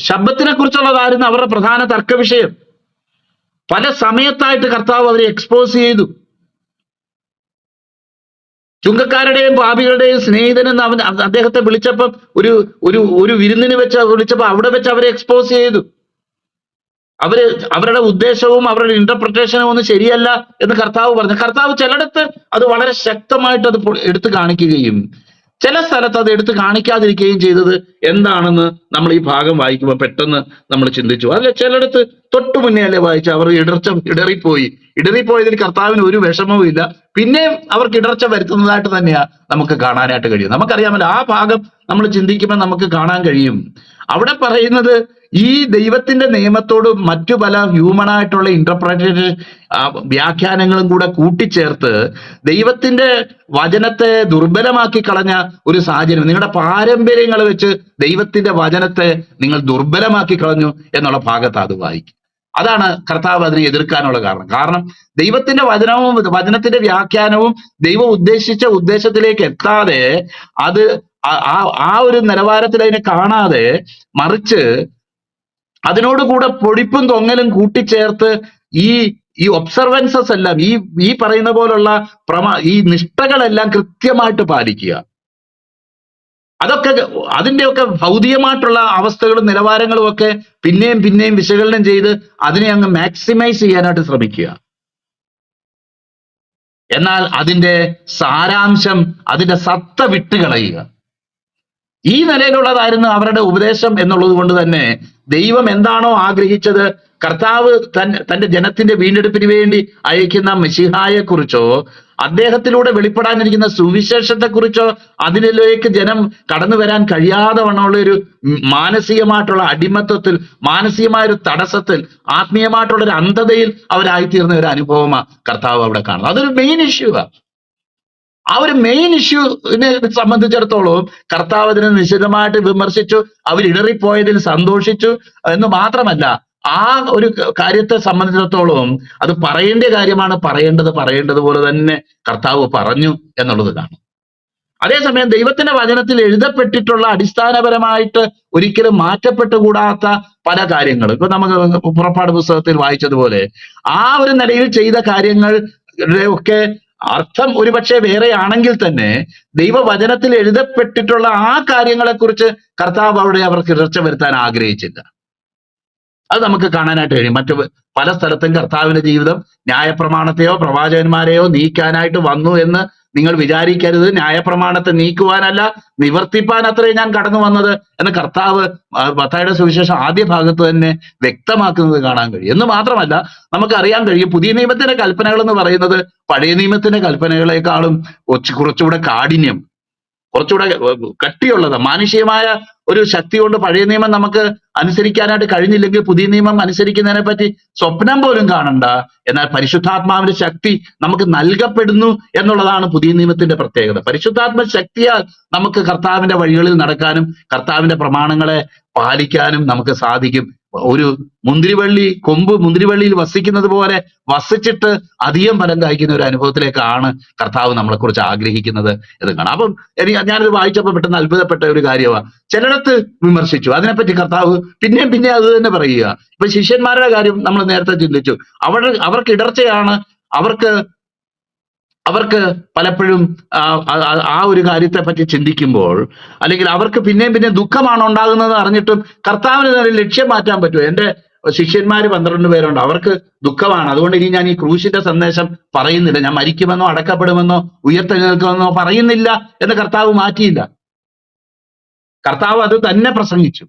ശബ്ദത്തിനെ കുറിച്ചുള്ളതായിരുന്നു അവരുടെ പ്രധാന തർക്ക വിഷയം. പല സമയത്തായിട്ട് കർത്താവ് അവരെ എക്സ്പോസ് ചെയ്തു. ചുങ്കക്കാരുടെയും പാപികളുടെയും സ്നേഹിതനെന്ന് അവൻ അദ്ദേഹത്തെ വിളിച്ചപ്പം ഒരു ഒരു ഒരു വിരുന്നിന് വെച്ച് വിളിച്ചപ്പോൾ അവിടെ വെച്ച് അവരെ എക്സ്പോസ് ചെയ്തു. അവര് അവരുടെ ഉദ്ദേശവും അവരുടെ ഇന്റർപ്രിട്ടേഷനും ഒന്നും ശരിയല്ല എന്ന് കർത്താവ് പറഞ്ഞു. കർത്താവ് ചിലയിടത്ത് അത് വളരെ ശക്തമായിട്ട് അത് എടുത്തു കാണിക്കുകയും ചില സ്ഥലത്ത് അത് എടുത്തു കാണിക്കാതിരിക്കുകയും ചെയ്തത് എന്താണെന്ന് നമ്മൾ ഈ ഭാഗം വായിക്കുമ്പോൾ പെട്ടെന്ന് നമ്മൾ ചിന്തിച്ചു. അല്ലെ, ചിലയിടത്ത് തൊട്ടു മുന്നേ അല്ലേ വായിച്ച അവർ ഇടറിപ്പോയതിൽ കർത്താവിന് ഒരു വിഷമവും ഇല്ല. പിന്നെയും അവർക്ക് ഇടർച്ച വരുത്തുന്നതായിട്ട് തന്നെയാ നമുക്ക് കാണാനായിട്ട് കഴിയും. നമുക്കറിയാമല്ലോ, ആ ഭാഗം നമ്മൾ ചിന്തിക്കുമ്പോൾ നമുക്ക് കാണാൻ കഴിയും. അവിടെ പറയുന്നത് ഈ ദൈവത്തിന്റെ നിയമത്തോട് മറ്റു പല ഹ്യൂമണായിട്ടുള്ള ഇന്റർപ്രിറ്റേഷൻ വ്യാഖ്യാനങ്ങളും കൂടെ കൂട്ടിച്ചേർത്ത് ദൈവത്തിന്റെ വചനത്തെ ദുർബലമാക്കി കളഞ്ഞ ഒരു സാഹചര്യം. നിങ്ങളുടെ പാരമ്പര്യങ്ങൾ വെച്ച് ദൈവത്തിന്റെ വചനത്തെ നിങ്ങൾ ദുർബലമാക്കി കളഞ്ഞു എന്നുള്ള ഭാഗത്ത് അത് വായിക്കും. അതാണ് കർത്താവ് അതിനെ എതിർക്കാനുള്ള കാരണം ദൈവത്തിന്റെ വചനവും വചനത്തിന്റെ വ്യാഖ്യാനവും ദൈവം ഉദ്ദേശിച്ച ഉദ്ദേശത്തിലേക്ക് എത്താതെ അത് ആ ഒരു നിലവാരത്തിൽ അതിനെ കാണാതെ, മറിച്ച് അതിനോടുകൂടെ പൊടിപ്പും തൊങ്ങലും കൂട്ടിച്ചേർത്ത് ഈ ഈ ഒബ്സർവൻസസ് എല്ലാം ഈ പറയുന്ന പോലുള്ള ഈ നിഷ്ഠകളെല്ലാം കൃത്യമായിട്ട് പാലിക്കുക. അതൊക്കെ അതിന്റെയൊക്കെ ഭൗതികമായിട്ടുള്ള അവസ്ഥകളും നിലവാരങ്ങളും ഒക്കെ പിന്നെയും പിന്നെയും വിശകലനം ചെയ്ത് അതിനെ അങ്ങ് മാക്സിമൈസ് ചെയ്യാനായിട്ട് ശ്രമിക്കുക. എന്നാൽ അതിന്റെ സാരാംശം, അതിന്റെ സത്ത വിട്ടുകളയുക. ഈ നിലയിലുള്ളതായിരുന്നു അവരുടെ ഉപദേശം എന്നുള്ളത് കൊണ്ട് തന്നെ ദൈവം എന്താണോ ആഗ്രഹിച്ചത്, കർത്താവ് തന്റെ ജനത്തിന്റെ വീണ്ടെടുപ്പിന് വേണ്ടി അയക്കുന്ന മെശിഹായെ കുറിച്ചോ അദ്ദേഹത്തിലൂടെ വെളിപ്പെടാനിരിക്കുന്ന സുവിശേഷത്തെക്കുറിച്ചോ അതിലേക്ക് ജനം കടന്നു വരാൻ കഴിയാതെ വണ്ണമുള്ള ഒരു മാനസികമായിട്ടുള്ള അടിമത്വത്തിൽ, മാനസികമായ ഒരു തടസ്സത്തിൽ, ആത്മീയമായിട്ടുള്ള ഒരു അന്ധതയിൽ അവരായിത്തീർന്ന ഒരു അനുഭവമാണ് കർത്താവ് അവിടെ കാണുന്നത്. അതൊരു മെയിൻ ഇഷ്യൂവാണ്. ആ ഒരു മെയിൻ ഇഷ്യൂവിനെ സംബന്ധിച്ചിടത്തോളം കർത്താവ് അതിനെ നിശിതമായിട്ട് വിമർശിച്ചു. അവരിടറിപ്പോയതിൽ സന്തോഷിച്ചു എന്ന് മാത്രമല്ല, ആ ഒരു കാര്യത്തെ സംബന്ധിച്ചിടത്തോളം അത് പറയേണ്ട കാര്യമാണ്, പറയേണ്ടതുപോലെ തന്നെ കർത്താവ് പറഞ്ഞു എന്നുള്ളത് കാണും. അതേസമയം ദൈവത്തിന്റെ വചനത്തിൽ എഴുതപ്പെട്ടിട്ടുള്ള അടിസ്ഥാനപരമായിട്ട് ഒരിക്കലും മാറ്റപ്പെട്ടുകൂടാത്ത പല കാര്യങ്ങളും, ഇപ്പൊ നമുക്ക് പുറപ്പാട് പുസ്തകത്തിൽ വായിച്ചതുപോലെ ആ ഒരു നിലയിൽ ചെയ്ത കാര്യങ്ങളുടെ ഒക്കെ അർത്ഥം ഒരുപക്ഷെ വേറെയാണെങ്കിൽ തന്നെ ദൈവവചനത്തിൽ എഴുതപ്പെട്ടിട്ടുള്ള ആ കാര്യങ്ങളെക്കുറിച്ച് കർത്താവ് അവിടെ അവർക്ക് ഇടർച്ച വരുത്താൻ ആഗ്രഹിച്ചില്ല. അത് നമുക്ക് കാണാനായിട്ട് കഴിയും. മറ്റു പല സ്ഥലത്തും കർത്താവിന്റെ ജീവിതം ന്യായപ്രമാണത്തെയോ പ്രവാചകന്മാരെയോ നീക്കാനായിട്ട് വന്നു എന്ന് നിങ്ങൾ വിചാരിക്കരുത്. ന്യായപ്രമാണത്തെ നീക്കുവാനല്ല, നിവർത്തിപ്പാൻ അത്രേ ഞാൻ കടന്നു വന്നത് എന്ന് കർത്താവ് മത്തായിയുടെ സുവിശേഷം ആദ്യ ഭാഗത്ത് തന്നെ വ്യക്തമാക്കുന്നത് കാണാൻ കഴിയും. എന്ന് മാത്രമല്ല, നമുക്കറിയാൻ കഴിയും പുതിയ നിയമത്തിന്റെ കൽപ്പനകൾ എന്ന് പറയുന്നത് പഴയ നിയമത്തിന്റെ കൽപ്പനകളെക്കാളും കുറച്ചുകൂടെ കാഠിന്യം, കുറച്ചുകൂടെ കട്ടിയുള്ളത്. മാനുഷികമായ ഒരു ശക്തി കൊണ്ട് പഴയ നിയമം നമുക്ക് അനുസരിക്കാനായിട്ട് കഴിഞ്ഞില്ലെങ്കിൽ പുതിയ നിയമം അനുസരിക്കുന്നതിനെ പറ്റി സ്വപ്നം പോലും കാണണ്ട. എന്നാൽ പരിശുദ്ധാത്മാവിന്റെ ശക്തി നമുക്ക് നൽകപ്പെടുന്നു എന്നുള്ളതാണ് പുതിയ നിയമത്തിന്റെ പ്രത്യേകത. പരിശുദ്ധാത്മ ശക്തിയാൽ നമുക്ക് കർത്താവിന്റെ വഴികളിൽ നടക്കാനും കർത്താവിന്റെ പ്രമാണങ്ങളെ പാലിക്കാനും നമുക്ക് സാധിക്കും. ഒരു മുന്തിരിവള്ളിയിൽ വസിക്കുന്നത് പോലെ വസിച്ചിട്ട് അധികം ഫലം കായ്ക്കുന്ന ഒരു അനുഭവത്തിലേക്കാണ് കർത്താവ് നമ്മളെ കുറിച്ച് ആഗ്രഹിക്കുന്നത് എന്ന് കാണാം. അപ്പം ഞാനിത് വായിച്ചപ്പോൾ പെട്ടെന്ന് അത്ഭുതപ്പെട്ട ഒരു കാര്യമാണ്. ചിലയിടത്ത് വിമർശിച്ചു, അതിനെപ്പറ്റി കർത്താവ് പിന്നെ അത് തന്നെ പറയുക. ഇപ്പൊ ശിഷ്യന്മാരുടെ കാര്യം നമ്മൾ നേരത്തെ ചിന്തിച്ചു. അവർക്ക് ഇടർച്ചയാണ്, അവർക്ക് പലപ്പോഴും ആ ഒരു കാര്യത്തെ പറ്റി ചിന്തിക്കുമ്പോൾ, അല്ലെങ്കിൽ അവർക്ക് പിന്നെയും ദുഃഖമാണ് ഉണ്ടാകുന്നത് അറിഞ്ഞിട്ടും കർത്താവിന് ലക്ഷ്യം മാറ്റാൻ പറ്റുമോ? എന്റെ ശിഷ്യന്മാര് 12 പേരുണ്ട്, അവർക്ക് ദുഃഖമാണ്, അതുകൊണ്ട് ഇനി ഞാൻ ഈ ക്രൂശിന്റെ സന്ദേശം പറയുന്നില്ല, ഞാൻ മരിക്കുമെന്നോ അടക്കപ്പെടുമെന്നോ ഉയർത്തെഴുന്നേൽക്കുമെന്നോ പറയുന്നില്ല എന്ന് കർത്താവ് മാറ്റിയില്ല. കർത്താവ് അത് തന്നെ പ്രസംഗിച്ചു.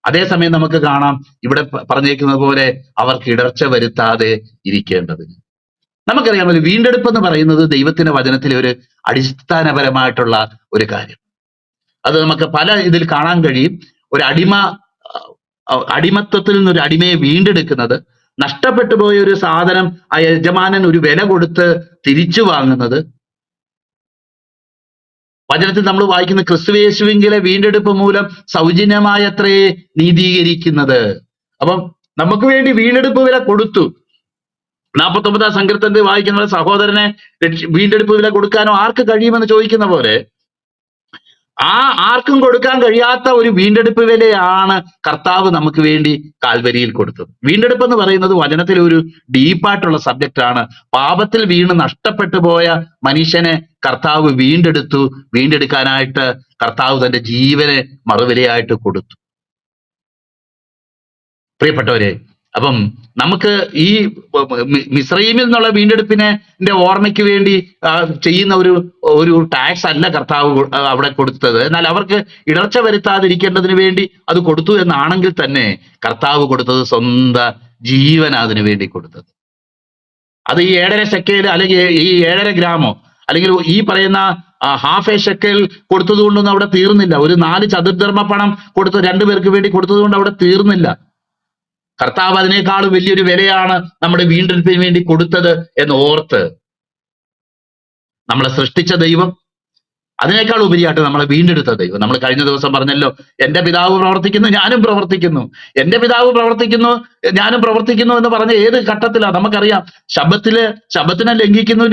അതേസമയം നമുക്ക് കാണാം ഇവിടെ പറഞ്ഞേക്കുന്നത് പോലെ അവർക്ക് ഇടർച്ച വരുത്താതെ ഇരിക്കേണ്ടതിന്. നമുക്കറിയാമല്ലോ, വീണ്ടെടുപ്പ് എന്ന് പറയുന്നത് ദൈവത്തിന്റെ വചനത്തിലെ ഒരു അടിസ്ഥാനപരമായിട്ടുള്ള ഒരു കാര്യം. അത് നമുക്ക് പല ഇതിൽ കാണാൻ കഴിയും. ഒരു അടിമത്വത്തിൽ നിന്ന് ഒരു അടിമയെ വീണ്ടെടുക്കുന്നത്, നഷ്ടപ്പെട്ടു പോയ ഒരു സാധനം ആ യജമാനൻ ഒരു വില കൊടുത്ത് തിരിച്ചു വാങ്ങുന്നത്. വചനത്തിൽ നമ്മൾ വായിക്കുന്ന ക്രിസ്തുയേശുവിങ്കിലെ വീണ്ടെടുപ്പ് മൂലം സൗജന്യമായത്രേ നീതീകരിക്കുന്നത്. അപ്പം നമുക്ക് വേണ്ടി വീണ്ടെടുപ്പ് വില കൊടുത്തു. 49 സങ്കീർത്തനത്തിൽ വായിക്കുന്ന സഹോദരനെ വീണ്ടെടുപ്പ് വില കൊടുക്കാനോ ആർക്ക് കഴിയുമെന്ന് ചോദിക്കുന്ന പോലെ ആ ആർക്കും കൊടുക്കാൻ കഴിയാത്ത ഒരു വീണ്ടെടുപ്പ് വിലയാണ് കർത്താവ് നമുക്ക് വേണ്ടി കാൽവരിയിൽ കൊടുത്തത്. വീണ്ടെടുപ്പ് എന്ന് പറയുന്നത് വചനത്തിലെ ഒരു ഡീപ്പായിട്ടുള്ള സബ്ജക്റ്റ് ആണ്. പാപത്തിൽ വീണ് നഷ്ടപ്പെട്ടു പോയ മനുഷ്യനെ കർത്താവ് വീണ്ടെടുത്തു. വീണ്ടെടുക്കാനായിട്ട് കർത്താവ് തന്റെ ജീവനെ മറുവിലയായിട്ട് കൊടുത്തു. പ്രിയപ്പെട്ടവരെ, അപ്പം നമുക്ക് ഈ മിസ്രയീമിൽ നിന്നുള്ള വീണ്ടെടുപ്പിനെ ഓർമ്മയ്ക്ക് വേണ്ടി ചെയ്യുന്ന ഒരു ടാക്സ് അല്ല കർത്താവ് അവിടെ കൊടുത്തത്. എന്നാൽ അവർക്ക് ഇടർച്ച വരുത്താതിരിക്കേണ്ടതിന് വേണ്ടി അത് കൊടുത്തു എന്നാണെങ്കിൽ തന്നെ കർത്താവ് കൊടുത്തത് സ്വന്തം ജീവൻ അതിനു വേണ്ടി കൊടുത്തത്. അത് ഈ 7.5 ശെക്കേൽ അല്ലെങ്കിൽ ഈ 7.5 ഗ്രാമോ അല്ലെങ്കിൽ ഈ പറയുന്ന ഹാഫ് എ ഷെക്കേൽ കൊടുത്തത് കൊണ്ടൊന്നും അവിടെ തീർന്നില്ല. ഒരു 4 ചതുർധർമ്മ പണം കൊടുത്ത് 2 പേർക്ക് വേണ്ടി കൊടുത്തത് കൊണ്ട് അവിടെ തീർന്നില്ല. കർത്താവ് അതിനേക്കാൾ വലിയൊരു വിലയാണ് നമ്മുടെ വീണ്ടെടുപ്പിന് വേണ്ടി കൊടുത്തത് എന്ന് ഓർത്ത് നമ്മളെ സൃഷ്ടിച്ച ദൈവം, അതിനേക്കാൾ ഉപരിയായിട്ട് നമ്മളെ വീണ്ടെടുത്ത ദൈവം. നമ്മൾ കഴിഞ്ഞ ദിവസം പറഞ്ഞല്ലോ, എന്റെ പിതാവ് പ്രവർത്തിക്കുന്നു ഞാനും പ്രവർത്തിക്കുന്നു, എന്റെ പിതാവ് പ്രവർത്തിക്കുന്നു ഞാനും പ്രവർത്തിക്കുന്നു എന്ന് പറഞ്ഞ ഏത് ഘട്ടത്തിലാ നമുക്കറിയാം. ശബ്ബത്തിനെ ലംഘിക്കുന്നു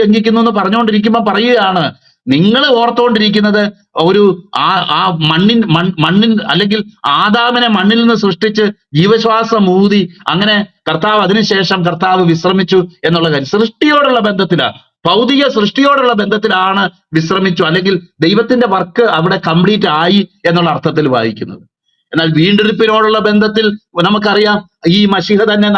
എന്ന് പറഞ്ഞുകൊണ്ടിരിക്കുമ്പോൾ പറയുകയാണ്, നിങ്ങൾ ഓർത്തുകൊണ്ടിരിക്കുന്നത് ഒരു ആ മണ്ണിൻ അല്ലെങ്കിൽ ആദാമിനെ മണ്ണിൽ നിന്ന് സൃഷ്ടിച്ച് ജീവശ്വാസം ഊതി അങ്ങനെ അതിനുശേഷം കർത്താവ് വിശ്രമിച്ചു എന്നുള്ള കാര്യം. സൃഷ്ടിയോടുള്ള ബന്ധത്തിലാണ്, ഭൗതിക സൃഷ്ടിയോടുള്ള ബന്ധത്തിലാണ് വിശ്രമിച്ചു, അല്ലെങ്കിൽ ദൈവത്തിന്റെ വർക്ക് അവിടെ കംപ്ലീറ്റ് ആയി എന്നുള്ള അർത്ഥത്തിൽ വായിക്കുന്നത്. എന്നാൽ വീണ്ടെടുപ്പിനോടുള്ള ബന്ധത്തിൽ നമുക്കറിയാം, ഈ മശിഹ തന്നെ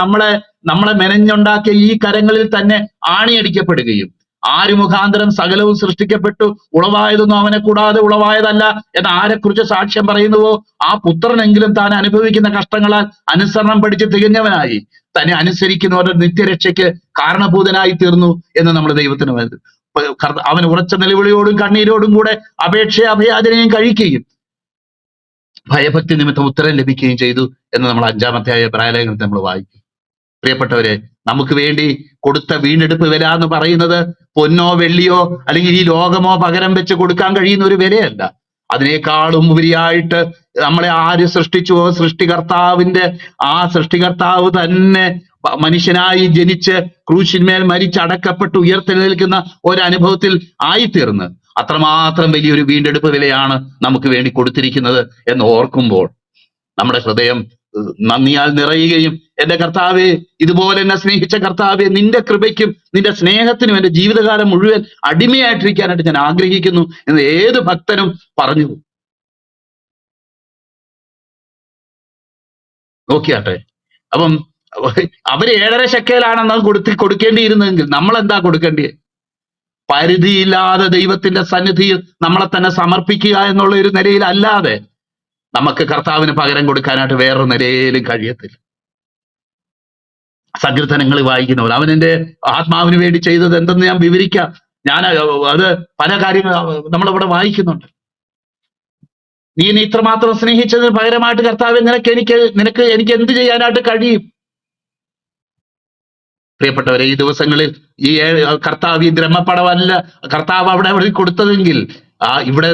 നമ്മളെ മെനഞ്ഞുണ്ടാക്കിയ ഈ കരങ്ങളിൽ തന്നെ ആണിയടിക്കപ്പെടുകയും ആര് മുഖാന്തരം സകലവും സൃഷ്ടിക്കപ്പെട്ടു, ഉളവായതൊന്നും അവനെ കൂടാതെ ഉളവായതല്ല എന്ന് ആരെക്കുറിച്ച് സാക്ഷ്യം പറയുന്നുവോ ആ പുത്രനെങ്കിലും താൻ അനുഭവിക്കുന്ന കഷ്ടങ്ങളാൽ അനുസരണം പഠിച്ച് തികഞ്ഞവനായി തന്നെ അനുസരിക്കുന്നവരുടെ നിത്യരക്ഷയ്ക്ക് കാരണഭൂതനായി തീർന്നു എന്ന് നമ്മൾ ദൈവത്തിന് അവൻ ഉറച്ച നിലവിളിയോടും കണ്ണീരോടും കൂടെ അഭയാചനയും കഴിക്കുകയും ഭയഭക്തി നിമിത്തം ഉത്തരം ലഭിക്കുകയും ചെയ്തു എന്ന് നമ്മൾ 5-ാമത്തെ എബ്രായലേഖനത്തിൽ നമ്മൾ വായിക്കും. പ്രിയപ്പെട്ടവരെ, നമുക്ക് വേണ്ടി കൊടുത്ത വീണ്ടെടുപ്പ് വില എന്ന് പറയുന്നത് പൊന്നോ വെള്ളിയോ അല്ലെങ്കിൽ ഈ ലോകമോ പകരം വെച്ച് കൊടുക്കാൻ കഴിയുന്ന ഒരു വിലയല്ല. അതിനേക്കാളും ഉപരിയായിട്ട് നമ്മളെ ആര് സൃഷ്ടിച്ചുവോ സൃഷ്ടികർത്താവ് തന്നെ മനുഷ്യനായി ജനിച്ച് ക്രൂശിന്മേൽ മരിച്ചടക്കപ്പെട്ട് ഉയർത്തെഴുന്നേൽക്കുന്ന ഒരനുഭവത്തിൽ ആയിത്തീർന്ന് അത്രമാത്രം വലിയൊരു വീണ്ടെടുപ്പ് വിലയാണ് നമുക്ക് വേണ്ടി കൊടുത്തിരിക്കുന്നത് എന്ന് ഓർക്കുമ്പോൾ നമ്മുടെ ഹൃദയം നന്ദിയാൽ നിറയുകയും, എന്റെ കർത്താവെ, ഇതുപോലെ എന്നെ സ്നേഹിച്ച കർത്താവെ, നിന്റെ കൃപയ്ക്കും നിന്റെ സ്നേഹത്തിനും എന്റെ ജീവിതകാലം മുഴുവൻ അടിമയായിട്ടിരിക്കാനായിട്ട് ഞാൻ ആഗ്രഹിക്കുന്നു എന്ന് ഏത് ഭക്തനും പറഞ്ഞു. നോക്കിയാട്ടെ, അപ്പം അവര് 7.5 ശെക്കേലാണെന്ന് കൊടുക്കേണ്ടിയിരുന്നെങ്കിൽ നമ്മൾ എന്താ കൊടുക്കേണ്ടിയത്? പരിധിയില്ലാതെ ദൈവത്തിന്റെ സന്നിധിയിൽ നമ്മളെ തന്നെ സമർപ്പിക്കുക എന്നുള്ള ഒരു നിലയിൽ അല്ലാതെ നമുക്ക് കർത്താവിന് പകരം കൊടുക്കാനായിട്ട് വേറൊരു നിലയിലും കഴിയത്തില്ല. സങ്കീർത്തനങ്ങൾ വായിക്കുന്നവർ അവൻ എന്റെ ആത്മാവിന് വേണ്ടി ചെയ്തത് എന്തെന്ന് ഞാൻ വിവരിക്കാം. ഞാൻ അത് പല കാര്യങ്ങൾ നമ്മളിവിടെ വായിക്കുന്നുണ്ട്. നീ ഇത്രമാത്രം സ്നേഹിച്ചതിന് പകരമായിട്ട് കർത്താവ് നിനക്ക് എനിക്ക് എന്ത് ചെയ്യാനായിട്ട് കഴിയും? പ്രിയപ്പെട്ടവരെ, ഈ ദിവസങ്ങളിൽ ഈ കർത്താവ് ഈ ബ്രഹ്മപടമല്ല കർത്താവ് അവിടെ കൊടുത്തതെങ്കിൽ ഇവിടെ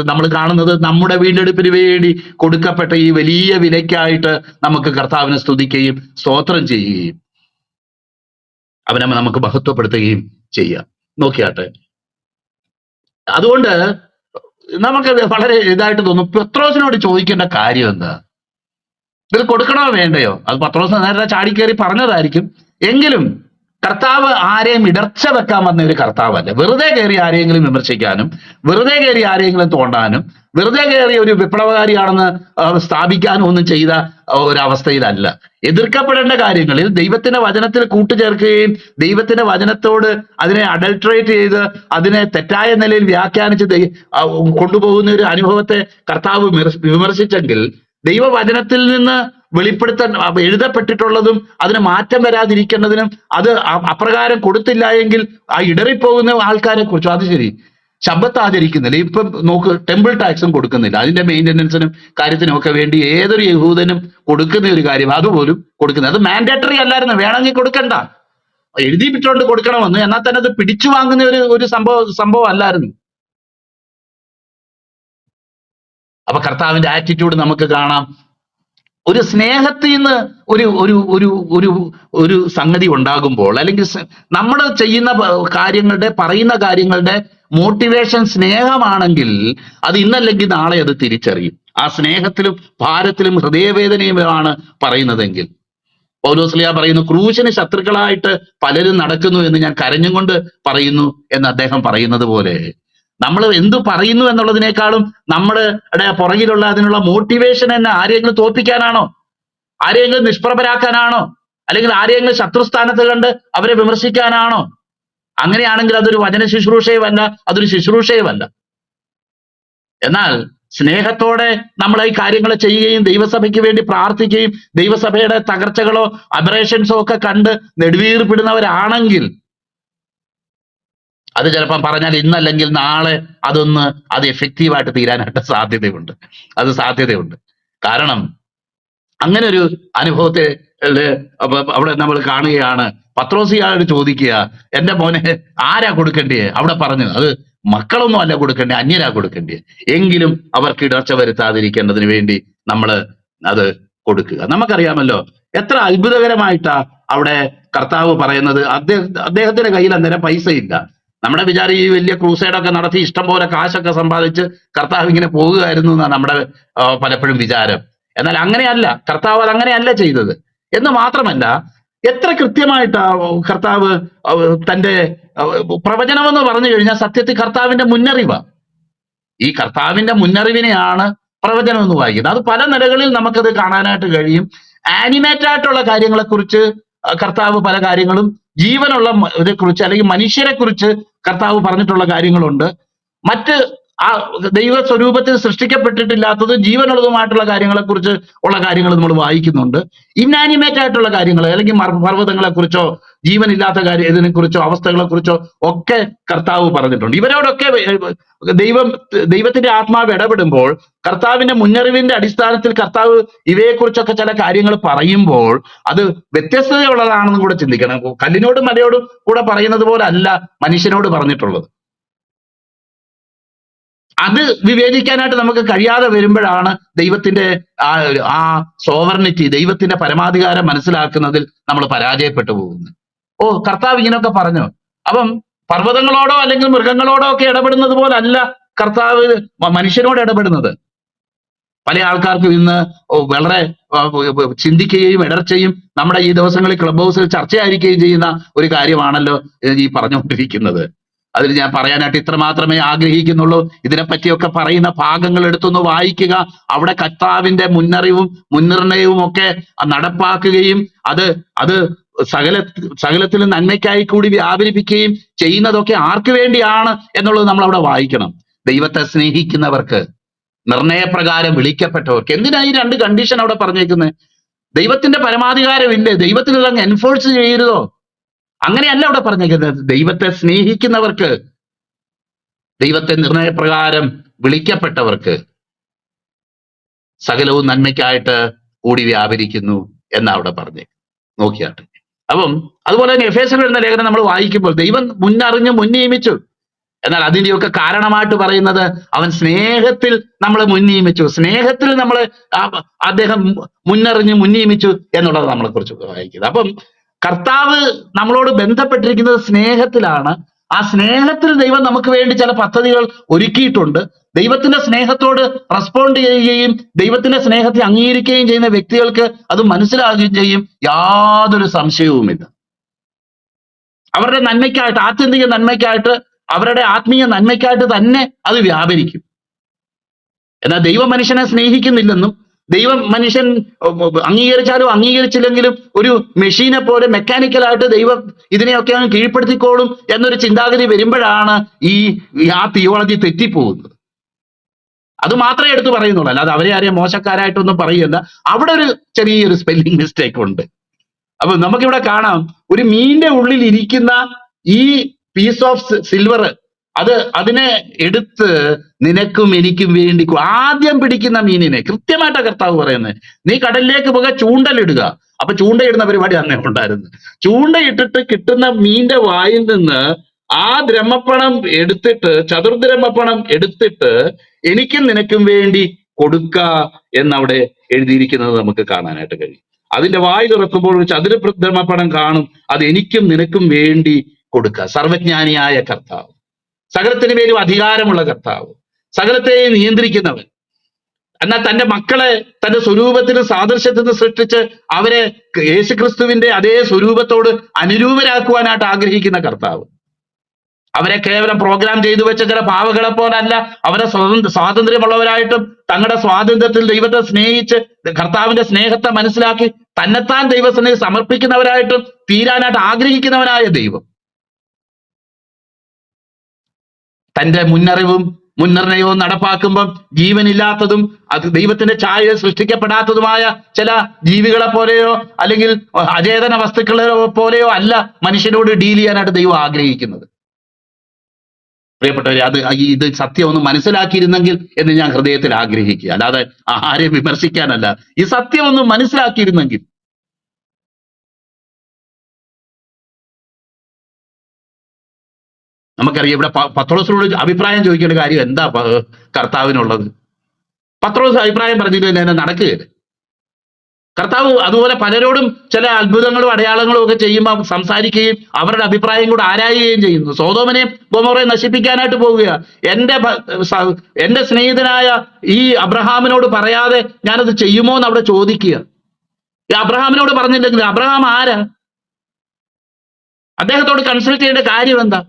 നമ്മൾ കാണുന്നത് നമ്മുടെ വീണ്ടെടുപ്പിന് വേണ്ടി കൊടുക്കപ്പെട്ട ഈ വലിയ വിലയ്ക്കായിട്ട് നമുക്ക് കർത്താവിനെ സ്തുതിക്കുകയും സ്തോത്രം ചെയ്യുകയും അവനെ നമുക്ക് മഹത്വപ്പെടുത്തുകയും ചെയ്യാം. നോക്കിയാട്ടെ, അതുകൊണ്ട് നമുക്ക് വളരെ ഇതായിട്ട് തോന്നും, പത്രോസിനോട് ചോദിക്കേണ്ട കാര്യം എന്താ? ഇത് കൊടുക്കണോ വേണ്ടയോ? അത് പത്രോസ് നേരത്തെ ചാടിക്കേറി പറഞ്ഞതായിരിക്കും. എങ്കിലും കർത്താവ് ആരെയും ഇടർച്ച വെക്കാൻ വന്ന ഒരു കർത്താവല്ല. വെറുതെ കയറി ആരെയെങ്കിലും വിമർശിക്കാനും വെറുതെ കയറി ആരെയെങ്കിലും തോണ്ടാനും വെറുതെ കയറി ഒരു വിപ്ലവകാരിയാണെന്ന് സ്ഥാപിക്കാനും ഒന്നും ചെയ്ത ഒരവസ്ഥയിലല്ല. എതിർക്കപ്പെടേണ്ട കാര്യങ്ങളിൽ ദൈവത്തിന്റെ വചനത്തിൽ കൂട്ടുചേർക്കുകയും ദൈവത്തിന്റെ വചനത്തോട് അതിനെ അഡൾട്രേറ്റ് ചെയ്ത് അതിനെ തെറ്റായ നിലയിൽ വ്യാഖ്യാനിച്ച് കൊണ്ടുപോകുന്ന ഒരു അനുഭവത്തെ കർത്താവ് വിമർശിച്ചെങ്കിൽ ദൈവവചനത്തിൽ നിന്ന് എഴുതപ്പെട്ടിട്ടുള്ളതും അതിന് മാറ്റം വരാതിരിക്കുന്നതിനും അത് അപ്രകാരം കൊടുത്തില്ല എങ്കിൽ ആ ഇടറിപ്പോകുന്ന ആൾക്കാരെ കുറിച്ചും, അത് ശരി, ശബ്ബത്ത് ആചരിക്കുന്നില്ല, ഇപ്പം നോക്ക്, ടെമ്പിൾ ടാക്സും കൊടുക്കുന്നില്ല, അതിന്റെ മെയിൻ്റനൻസിനും കാര്യത്തിനും ഒക്കെ വേണ്ടി ഏതൊരു യഹൂദനും കൊടുക്കുന്ന ഒരു കാര്യം അതുപോലും കൊടുക്കുന്നത്, അത് മാൻഡേറ്ററി അല്ലായിരുന്നു, വേണമെങ്കിൽ കൊടുക്കണ്ട, എഴുതി വിട്ടുകൊണ്ട് കൊടുക്കണമെന്ന്, എന്നാൽ തന്നെ അത് പിടിച്ചു വാങ്ങുന്ന ഒരു സംഭവം അല്ലായിരുന്നു. അപ്പൊ കർത്താവിന്റെ ആറ്റിറ്റ്യൂഡ് നമുക്ക് കാണാം. ഒരു സ്നേഹത്തിൽ നിന്ന് ഒരു ഒരു ഒരു ഒരു ഒരു സംഗതി ഉണ്ടാകുമ്പോൾ, അല്ലെങ്കിൽ നമ്മൾ ചെയ്യുന്ന കാര്യങ്ങളുടെ, പറയുന്ന കാര്യങ്ങളുടെ മോട്ടിവേഷൻ സ്നേഹമാണെങ്കിൽ അത് ഇന്നല്ലെങ്കിൽ നാളെ അത് തിരിച്ചറിയും. ആ സ്നേഹത്തിലും ഭാരത്തിലും ഹൃദയവേദനയുമാണ് പറയുന്നതെങ്കിൽ. പൗലോസ്ലിയ പറയുന്നു, ക്രൂശിന് ശത്രുക്കളായിട്ട് പലരും നടക്കുന്നു എന്ന് ഞാൻ കരഞ്ഞും കൊണ്ട് പറയുന്നു എന്ന് അദ്ദേഹം പറയുന്നത് പോലെ, നമ്മൾ എന്തു പറയുന്നു എന്നുള്ളതിനേക്കാളും നമ്മുടെ പുറകിലുള്ള അതിനുള്ള മോട്ടിവേഷൻ എന്നെ ആരെങ്കിലും തോൽപ്പിക്കാനാണോ, ആരെങ്കിലും നിഷ്പ്രഭരാക്കാനാണോ, അല്ലെങ്കിൽ ആരെങ്കിലും ശത്രുസ്ഥാനത്ത് കണ്ട് അവരെ വിമർശിക്കാനാണോ? അങ്ങനെയാണെങ്കിൽ അതൊരു വചന ശുശ്രൂഷയുമല്ല, അതൊരു ശുശ്രൂഷയുമല്ല. എന്നാൽ സ്നേഹത്തോടെ നമ്മൾ ഈ കാര്യങ്ങൾ ചെയ്യുകയും ദൈവസഭയ്ക്ക് വേണ്ടി പ്രാർത്ഥിക്കുകയും ദൈവസഭയുടെ തകർച്ചകളോ അബറേഷൻസോ ഒക്കെ കണ്ട് നെടുവീർപ്പിടുന്നവരാണെങ്കിൽ അത് ചിലപ്പം പറഞ്ഞാൽ ഇന്നല്ലെങ്കിൽ നാളെ അത് എഫക്റ്റീവായിട്ട് തീരാനായിട്ട് സാധ്യതയുണ്ട്. അത് സാധ്യതയുണ്ട്. കാരണം അങ്ങനെ ഒരു അനുഭവത്തെ അവിടെ നമ്മൾ കാണുകയാണ്. പത്രോസിയായോട് ചോദിക്കുക, എന്റെ മോനെ ആരാ കൊടുക്കേണ്ടേ? അവിടെ പറഞ്ഞു, അത് മക്കളൊന്നും അല്ല കൊടുക്കേണ്ടേ, അന്യരാ കൊടുക്കേണ്ടേ. എങ്കിലും അവർക്ക് ഇടർച്ച വരുത്താതിരിക്കേണ്ടതിന് വേണ്ടി നമ്മൾ അത് കൊടുക്കുക. നമുക്കറിയാമല്ലോ എത്ര അത്ഭുതകരമായിട്ടാ അവിടെ കർത്താവ് പറയുന്നത്. അദ്ദേഹത്തിന്റെ കയ്യിൽ അന്നേരം പൈസ ഇല്ല. നമ്മുടെ വിചാരം ഈ വലിയ ക്രൂസൈഡൊക്കെ നടത്തി ഇഷ്ടം പോലെ കാശൊക്കെ സമ്പാദിച്ച് കർത്താവ് ഇങ്ങനെ പോകുകയായിരുന്നു എന്നാണ് നമ്മുടെ പലപ്പോഴും വിചാരം. എന്നാൽ അങ്ങനെയല്ല, കർത്താവ് അത് അങ്ങനെയല്ല ചെയ്തത്. എന്ന് മാത്രമല്ല, എത്ര കൃത്യമായിട്ടാ കർത്താവ് തന്റെ പ്രവചനമെന്ന് പറഞ്ഞു കഴിഞ്ഞാൽ സത്യത്തിൽ കർത്താവിന്റെ മുന്നറിവാ. ഈ കർത്താവിന്റെ മുന്നറിവിനെയാണ് പ്രവചനം എന്ന് വായിക്കുന്നത്. അത് പല നിലകളിൽ നമുക്കത് കാണാനായിട്ട് കഴിയും. ആനിമേറ്റ് ആയിട്ടുള്ള കാര്യങ്ങളെ കുറിച്ച് കർത്താവ് പല കാര്യങ്ങളും, ജീവനുള്ള ഇതെ കുറിച്ച് അല്ലെങ്കിൽ മനുഷ്യരെ കുറിച്ച് കർത്താവ് പറഞ്ഞിട്ടുള്ള കാര്യങ്ങളുണ്ട്. മറ്റ് ആ ദൈവ സ്വരൂപത്തിൽ സൃഷ്ടിക്കപ്പെട്ടിട്ടില്ലാത്തത് ജീവനുള്ളതുമായിട്ടുള്ള കാര്യങ്ങളെ കുറിച്ച് ഉള്ള കാര്യങ്ങൾ നമ്മൾ വായിക്കുന്നുണ്ട്. ഇന്നാനിമേറ്റ് ആയിട്ടുള്ള കാര്യങ്ങൾ അല്ലെങ്കിൽ പർവ്വതങ്ങളെ കുറിച്ചോ ജീവനില്ലാത്ത ഇതിനെ കുറിച്ചോ അവസ്ഥകളെ കുറിച്ചോ ഒക്കെ കർത്താവ് പറഞ്ഞിട്ടുണ്ട്. ഇവരോടൊക്കെ ദൈവത്തിന്റെ ആത്മാവ് ഇടപെടുമ്പോൾ കർത്താവിന്റെ മുന്നറിവിന്റെ അടിസ്ഥാനത്തിൽ കർത്താവ് ഇവയെക്കുറിച്ചൊക്കെ ചില കാര്യങ്ങൾ പറയുമ്പോൾ അത് വ്യത്യസ്തതയുള്ളതാണെന്നും കൂടെ ചിന്തിക്കണം. കല്ലിനോടും മലയോടും കൂടെ പറയുന്നത് പോലെ അല്ല മനുഷ്യനോട് പറഞ്ഞിട്ടുള്ളത്. അത് വിവേചിക്കാനായിട്ട് നമുക്ക് കഴിയാതെ വരുമ്പോഴാണ് ദൈവത്തിന്റെ ആ സോവർണിറ്റി, ദൈവത്തിന്റെ പരമാധികാരം മനസ്സിലാക്കുന്നതിൽ നമ്മൾ പരാജയപ്പെട്ടു പോകുന്നത്. ഓ, കർത്താവ് ഇങ്ങനെയൊക്കെ പറഞ്ഞു. അപ്പം പർവ്വതങ്ങളോടോ അല്ലെങ്കിൽ മൃഗങ്ങളോടോ ഒക്കെ ഇടപെടുന്നത് പോലല്ല കർത്താവ് മനുഷ്യനോട് ഇടപെടുന്നത്. പല ആൾക്കാർക്കും ഇന്ന് വളരെ ചിന്തിക്കുകയും ഇടർച്ചയും നമ്മുടെ ഈ ദിവസങ്ങളിൽ ക്ലബ് ഹൗസിൽ ചർച്ചയായിരിക്കുകയും ചെയ്യുന്ന ഒരു കാര്യമാണല്ലോ ഈ പറഞ്ഞുകൊണ്ടിരിക്കുന്നത്. അതിൽ ഞാൻ പറയാനായിട്ട് ഇത്ര മാത്രമേ ആഗ്രഹിക്കുന്നുള്ളൂ. ഇതിനെപ്പറ്റിയൊക്കെ പറയുന്ന ഭാഗങ്ങൾ എടുത്തൊന്ന് വായിക്കുക. അവിടെ കർത്താവിന്റെ മുന്നറിവും മുൻനിർണയവും ഒക്കെ നടപ്പാക്കുകയും അത് സകലത്തിലും നന്മയ്ക്കായി കൂടി വ്യാപരിപ്പിക്കുകയും ചെയ്യുന്നതൊക്കെ ആർക്ക് വേണ്ടിയാണ് എന്നുള്ളത് നമ്മൾ അവിടെ വായിക്കണം. ദൈവത്തെ സ്നേഹിക്കുന്നവർക്ക്, നിർണയപ്രകാരം വിളിക്കപ്പെട്ടവർക്ക്. എന്തിനാ ഈ രണ്ട് കണ്ടീഷൻ അവിടെ പറഞ്ഞേക്കുന്നത്? ദൈവത്തിന്റെ പരമാധികാരം ഇല്ലേ? ദൈവത്തിന് ഇതങ്ങ് എൻഫോഴ്സ് ചെയ്യരുതോ? അങ്ങനെയല്ല അവിടെ പറഞ്ഞേക്കുന്നത്. ദൈവത്തെ സ്നേഹിക്കുന്നവർക്ക്, ദൈവത്തെ നിർണയപ്രകാരം വിളിക്കപ്പെട്ടവർക്ക് സകലവും നന്മയ്ക്കായിട്ട് കൂടി വ്യാപരിക്കുന്നു എന്നാ അവിടെ പറഞ്ഞേ. നോക്കിയാട്ടെ. അപ്പം അതുപോലെ തന്നെ എഫേസ്യർ എന്ന ലേഖനം നമ്മൾ വായിക്കുമ്പോൾ ദൈവം മുന്നറിഞ്ഞ് മുൻനിയമിച്ചു. എന്നാൽ അതിന്റെയൊക്കെ കാരണമായിട്ട് പറയുന്നത് അവൻ സ്നേഹത്തിൽ നമ്മളെ മുൻനിയമിച്ചു, സ്നേഹത്തിൽ നമ്മളെ അദ്ദേഹം മുന്നറിഞ്ഞ് മുൻനിയമിച്ചു എന്നുള്ളത് നമ്മളെ കുറിച്ച് വായിക്കുന്നത്. അപ്പം കർത്താവ് നമ്മളോട് ബന്ധപ്പെട്ടിരിക്കുന്നത് സ്നേഹത്തിലാണ്. ആ സ്നേഹത്തിൽ ദൈവം നമുക്ക് വേണ്ടി ചില പദ്ധതികൾ ഒരുക്കിയിട്ടുണ്ട്. ദൈവത്തിന്റെ സ്നേഹത്തോട് റെസ്പോണ്ട് ചെയ്യുകയും ദൈവത്തിന്റെ സ്നേഹത്തെ അംഗീകരിക്കുകയും ചെയ്യുന്ന വ്യക്തികൾക്ക് അത് മനസ്സിലാകുകയും ചെയ്യും. യാതൊരു സംശയവുമില്ല. അവരുടെ നന്മയ്ക്കായിട്ട്, ആത്യന്തിക നന്മയ്ക്കായിട്ട്, അവരുടെ ആത്മീയ നന്മയ്ക്കായിട്ട് തന്നെ അത് വ്യാപരിക്കും. എന്നാൽ ദൈവം മനുഷ്യനെ സ്നേഹിക്കുന്നില്ലെന്നും ദൈവം മനുഷ്യൻ അംഗീകരിച്ചാലും അംഗീകരിച്ചില്ലെങ്കിലും ഒരു മെഷീനെ പോലെ മെക്കാനിക്കലായിട്ട് ദൈവം ഇതിനെയൊക്കെ അങ്ങ് കീഴ്പ്പെടുത്തിക്കോളും എന്നൊരു ചിന്താഗതി വരുമ്പോഴാണ് ആ തിയോളജി തെറ്റിപ്പോകുന്നത്. അത് മാത്രമേ എടുത്തു പറയുന്നുള്ളൂ, അല്ലാതെ അവരെ ആരെയും മോശക്കാരായിട്ടൊന്നും പറയുകയല്ല. അവിടെ ഒരു ചെറിയൊരു സ്പെല്ലിംഗ് മിസ്റ്റേക്ക് ഉണ്ട്. അപ്പൊ നമുക്കിവിടെ കാണാം, ഒരു മീനിന്റെ ഉള്ളിൽ ഇരിക്കുന്ന ഈ പീസ് ഓഫ് സിൽവർ, അതിനെ എടുത്ത് നിനക്കും എനിക്കും വേണ്ടി ആദ്യം പിടിക്കുന്ന മീനിനെ, കൃത്യമായിട്ടാ കർത്താവ് പറയുന്നത്, നീ കടലിലേക്ക് പോക, ചൂണ്ടലിടുക. അപ്പൊ ചൂണ്ടയിടുന്ന പരിപാടി അന്നേ ഉണ്ടായിരുന്നു. ചൂണ്ടയിട്ടിട്ട് കിട്ടുന്ന മീന്റെ വായിൽ നിന്ന് ആ ദ്രഹ്മപ്പണം എടുത്തിട്ട്, ചതുർദ്രഹ്മപ്പണം എടുത്തിട്ട് എനിക്കും നിനക്കും വേണ്ടി കൊടുക്ക എന്നവിടെ എഴുതിയിരിക്കുന്നത് നമുക്ക് കാണാനായിട്ട് കഴിയും. അതിന്റെ വായ് തുറക്കുമ്പോൾ ഒരു ചതുരഭ്രമപ്പണം കാണും, അത് എനിക്കും നിനക്കും വേണ്ടി കൊടുക്ക. സർവജ്ഞാനിയായ കർത്താവ്, സകലത്തിന് മേലും അധികാരമുള്ള കർത്താവ്, സകലത്തെയും നിയന്ത്രിക്കുന്നവൻ, എന്നാൽ തന്റെ മക്കളെ തന്റെ സ്വരൂപത്തിന് സാദൃശ്യത്തിന് സൃഷ്ടിച്ച് അവരെ യേശുക്രിസ്തുവിന്റെ അതേ സ്വരൂപത്തോട് അനുരൂപരാക്കുവാനായിട്ട് ആഗ്രഹിക്കുന്ന കർത്താവ്, അവരെ കേവലം പ്രോഗ്രാം ചെയ്തു വെച്ച ചില പാവകളെ പോലല്ല, അവരെ സ്വാതന്ത്ര്യമുള്ളവരായിട്ടും തങ്ങളുടെ സ്വാതന്ത്ര്യത്തിൽ ദൈവത്തെ സ്നേഹിച്ച് കർത്താവിന്റെ സ്നേഹത്തെ മനസ്സിലാക്കി തന്നെത്താൻ ദൈവസന്നിധി സമർപ്പിക്കുന്നവരായിട്ടും തീരാനായിട്ട് ആഗ്രഹിക്കുന്നവനായ ദൈവം, തന്റെ മുന്നറിവും മുൻനിർണയവും നടപ്പാക്കുമ്പം ജീവനില്ലാത്തതും അത് ദൈവത്തിന്റെ ഛായയിൽ സൃഷ്ടിക്കപ്പെടാത്തതുമായ ചില ജീവികളെ പോലെയോ അല്ലെങ്കിൽ അചേതന വസ്തുക്കളെ പോലെയോ അല്ല മനുഷ്യനോട് ഡീൽ ചെയ്യാനായിട്ട് ദൈവം ആഗ്രഹിക്കുന്നത്. പ്രിയപ്പെട്ടവരെ, ഇത് സത്യം ഒന്ന് മനസ്സിലാക്കിയിരുന്നെങ്കിൽ എന്ന് ഞാൻ ഹൃദയത്തിൽ ആഗ്രഹിക്കുക, അല്ലാതെ ആരെയും വിമർശിക്കാനല്ല. ഈ സത്യം ഒന്ന് മനസ്സിലാക്കിയിരുന്നെങ്കിൽ. നമുക്കറിയാം, ഇവിടെ പത്രോസിനോട് അഭിപ്രായം ചോദിക്കേണ്ട കാര്യം എന്താ കർത്താവിനുള്ളത്? പത്രോസ് അഭിപ്രായം പറഞ്ഞിട്ട് തന്നെ നടക്കുകയില്ല. കർത്താവ് അതുപോലെ പലരോടും ചില അത്ഭുതങ്ങളും അടയാളങ്ങളും ഒക്കെ ചെയ്യുമ്പോൾ സംസാരിക്കുകയും അവരുടെ അഭിപ്രായം കൂടെ ആരായുകയും ചെയ്യുന്നു. സോദോമിനെയും ഗൊമോറയും നശിപ്പിക്കാനായിട്ട് പോവുക. എന്റെ സ്നേഹിതനായ ഈ അബ്രഹാമിനോട് പറയാതെ ഞാനത് ചെയ്യുമോ എന്ന് അവിടെ ചോദിക്കുക. ഈ അബ്രഹാമിനോട് പറഞ്ഞില്ലെങ്കിൽ അബ്രഹാം ആരാ? അദ്ദേഹത്തോട് കൺസൾട്ട് ചെയ്യേണ്ട കാര്യം എന്താ?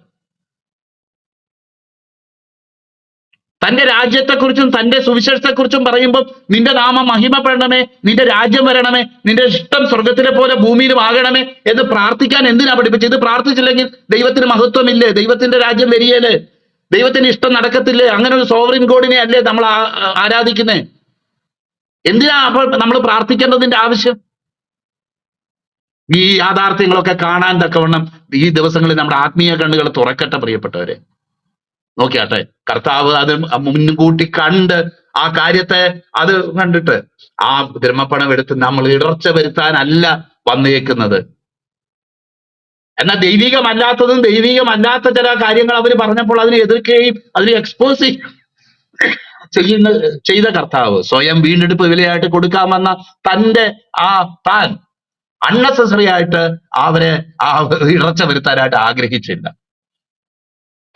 തന്റെ രാജ്യത്തെക്കുറിച്ചും തന്റെ സുവിശേഷത്തെക്കുറിച്ചും പറയുമ്പോൾ നിന്റെ നാമം മഹിമപ്പെടണമേ, നിന്റെ രാജ്യം വരണമേ, നിന്റെ ഇഷ്ടം സ്വർഗത്തിലെ പോലെ ഭൂമിയിലും ആകണമേ എന്ന് പ്രാർത്ഥിക്കാൻ എന്തിനാ പഠിപ്പിച്ചത്? ഇത് പ്രാർത്ഥിച്ചില്ലെങ്കിൽ ദൈവത്തിന് മഹത്വമില്ലേ? ദൈവത്തിന്റെ രാജ്യം വരികയല്ലേ? ദൈവത്തിന്റെ ഇഷ്ടം നടക്കത്തില്ലേ? അങ്ങനെ ഒരു സോവറിൻ ഗോഡിനെ അല്ലേ നമ്മൾ ആരാധിക്കുന്നേ? എന്തിനാ അപ്പോൾ നമ്മൾ പ്രാർത്ഥിക്കേണ്ടതിന്റെ ആവശ്യം? ഈ യാഥാർത്ഥ്യങ്ങളൊക്കെ കാണാൻ തക്കവണ്ണം ഈ ദിവസങ്ങളിൽ നമ്മുടെ ആത്മീയ കണ്ണുകൾ തുറക്കട്ടെ പ്രിയപ്പെട്ടവരെ. നോക്കിയാട്ടെ, കർത്താവ് അത് മുൻകൂട്ടി കണ്ട് ആ കാര്യത്തെ അത് കണ്ടിട്ട് ആ ബ്രഹ്മപ്പണം എടുത്ത് നമ്മൾ ഇടർച്ച വരുത്താനല്ല വന്നേക്കുന്നത്. എന്നാൽ ദൈവികമല്ലാത്തതും ദൈവികമല്ലാത്ത ചില കാര്യങ്ങൾ അവർ പറഞ്ഞപ്പോൾ അതിനെ എതിർക്കുകയും അതിനെ എക്സ്പോസ് ചെയ്ത കർത്താവ് സ്വയം വീണ്ടെടുപ്പ് വിലയായിട്ട് കൊടുക്കാമെന്ന തന്റെ താൻ അൺനെസസറി ആയിട്ട് അവരെ ആ ഇടർച്ച വരുത്താനായിട്ട് ആഗ്രഹിച്ചില്ല.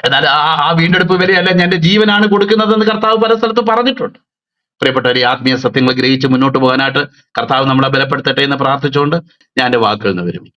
എന്നാൽ ആ വീണ്ടെടുപ്പ് വിലയല്ല, എന്റെ ജീവനാണ് കൊടുക്കുന്നതെന്ന് കർത്താവ് പല സ്ഥലത്ത് പറഞ്ഞിട്ടുണ്ട്. പ്രിയപ്പെട്ടവരെ, ആത്മീയ സത്യങ്ങൾ ഗ്രഹിച്ച് മുന്നോട്ട് പോകാനായിട്ട് കർത്താവ് നമ്മളെ ബലപ്പെടുത്തട്ടെ എന്ന് പ്രാർത്ഥിച്ചുകൊണ്ട് ഞാൻ എന്റെ വാക്കുകൾ നിന്ന് വിരമിക്കും.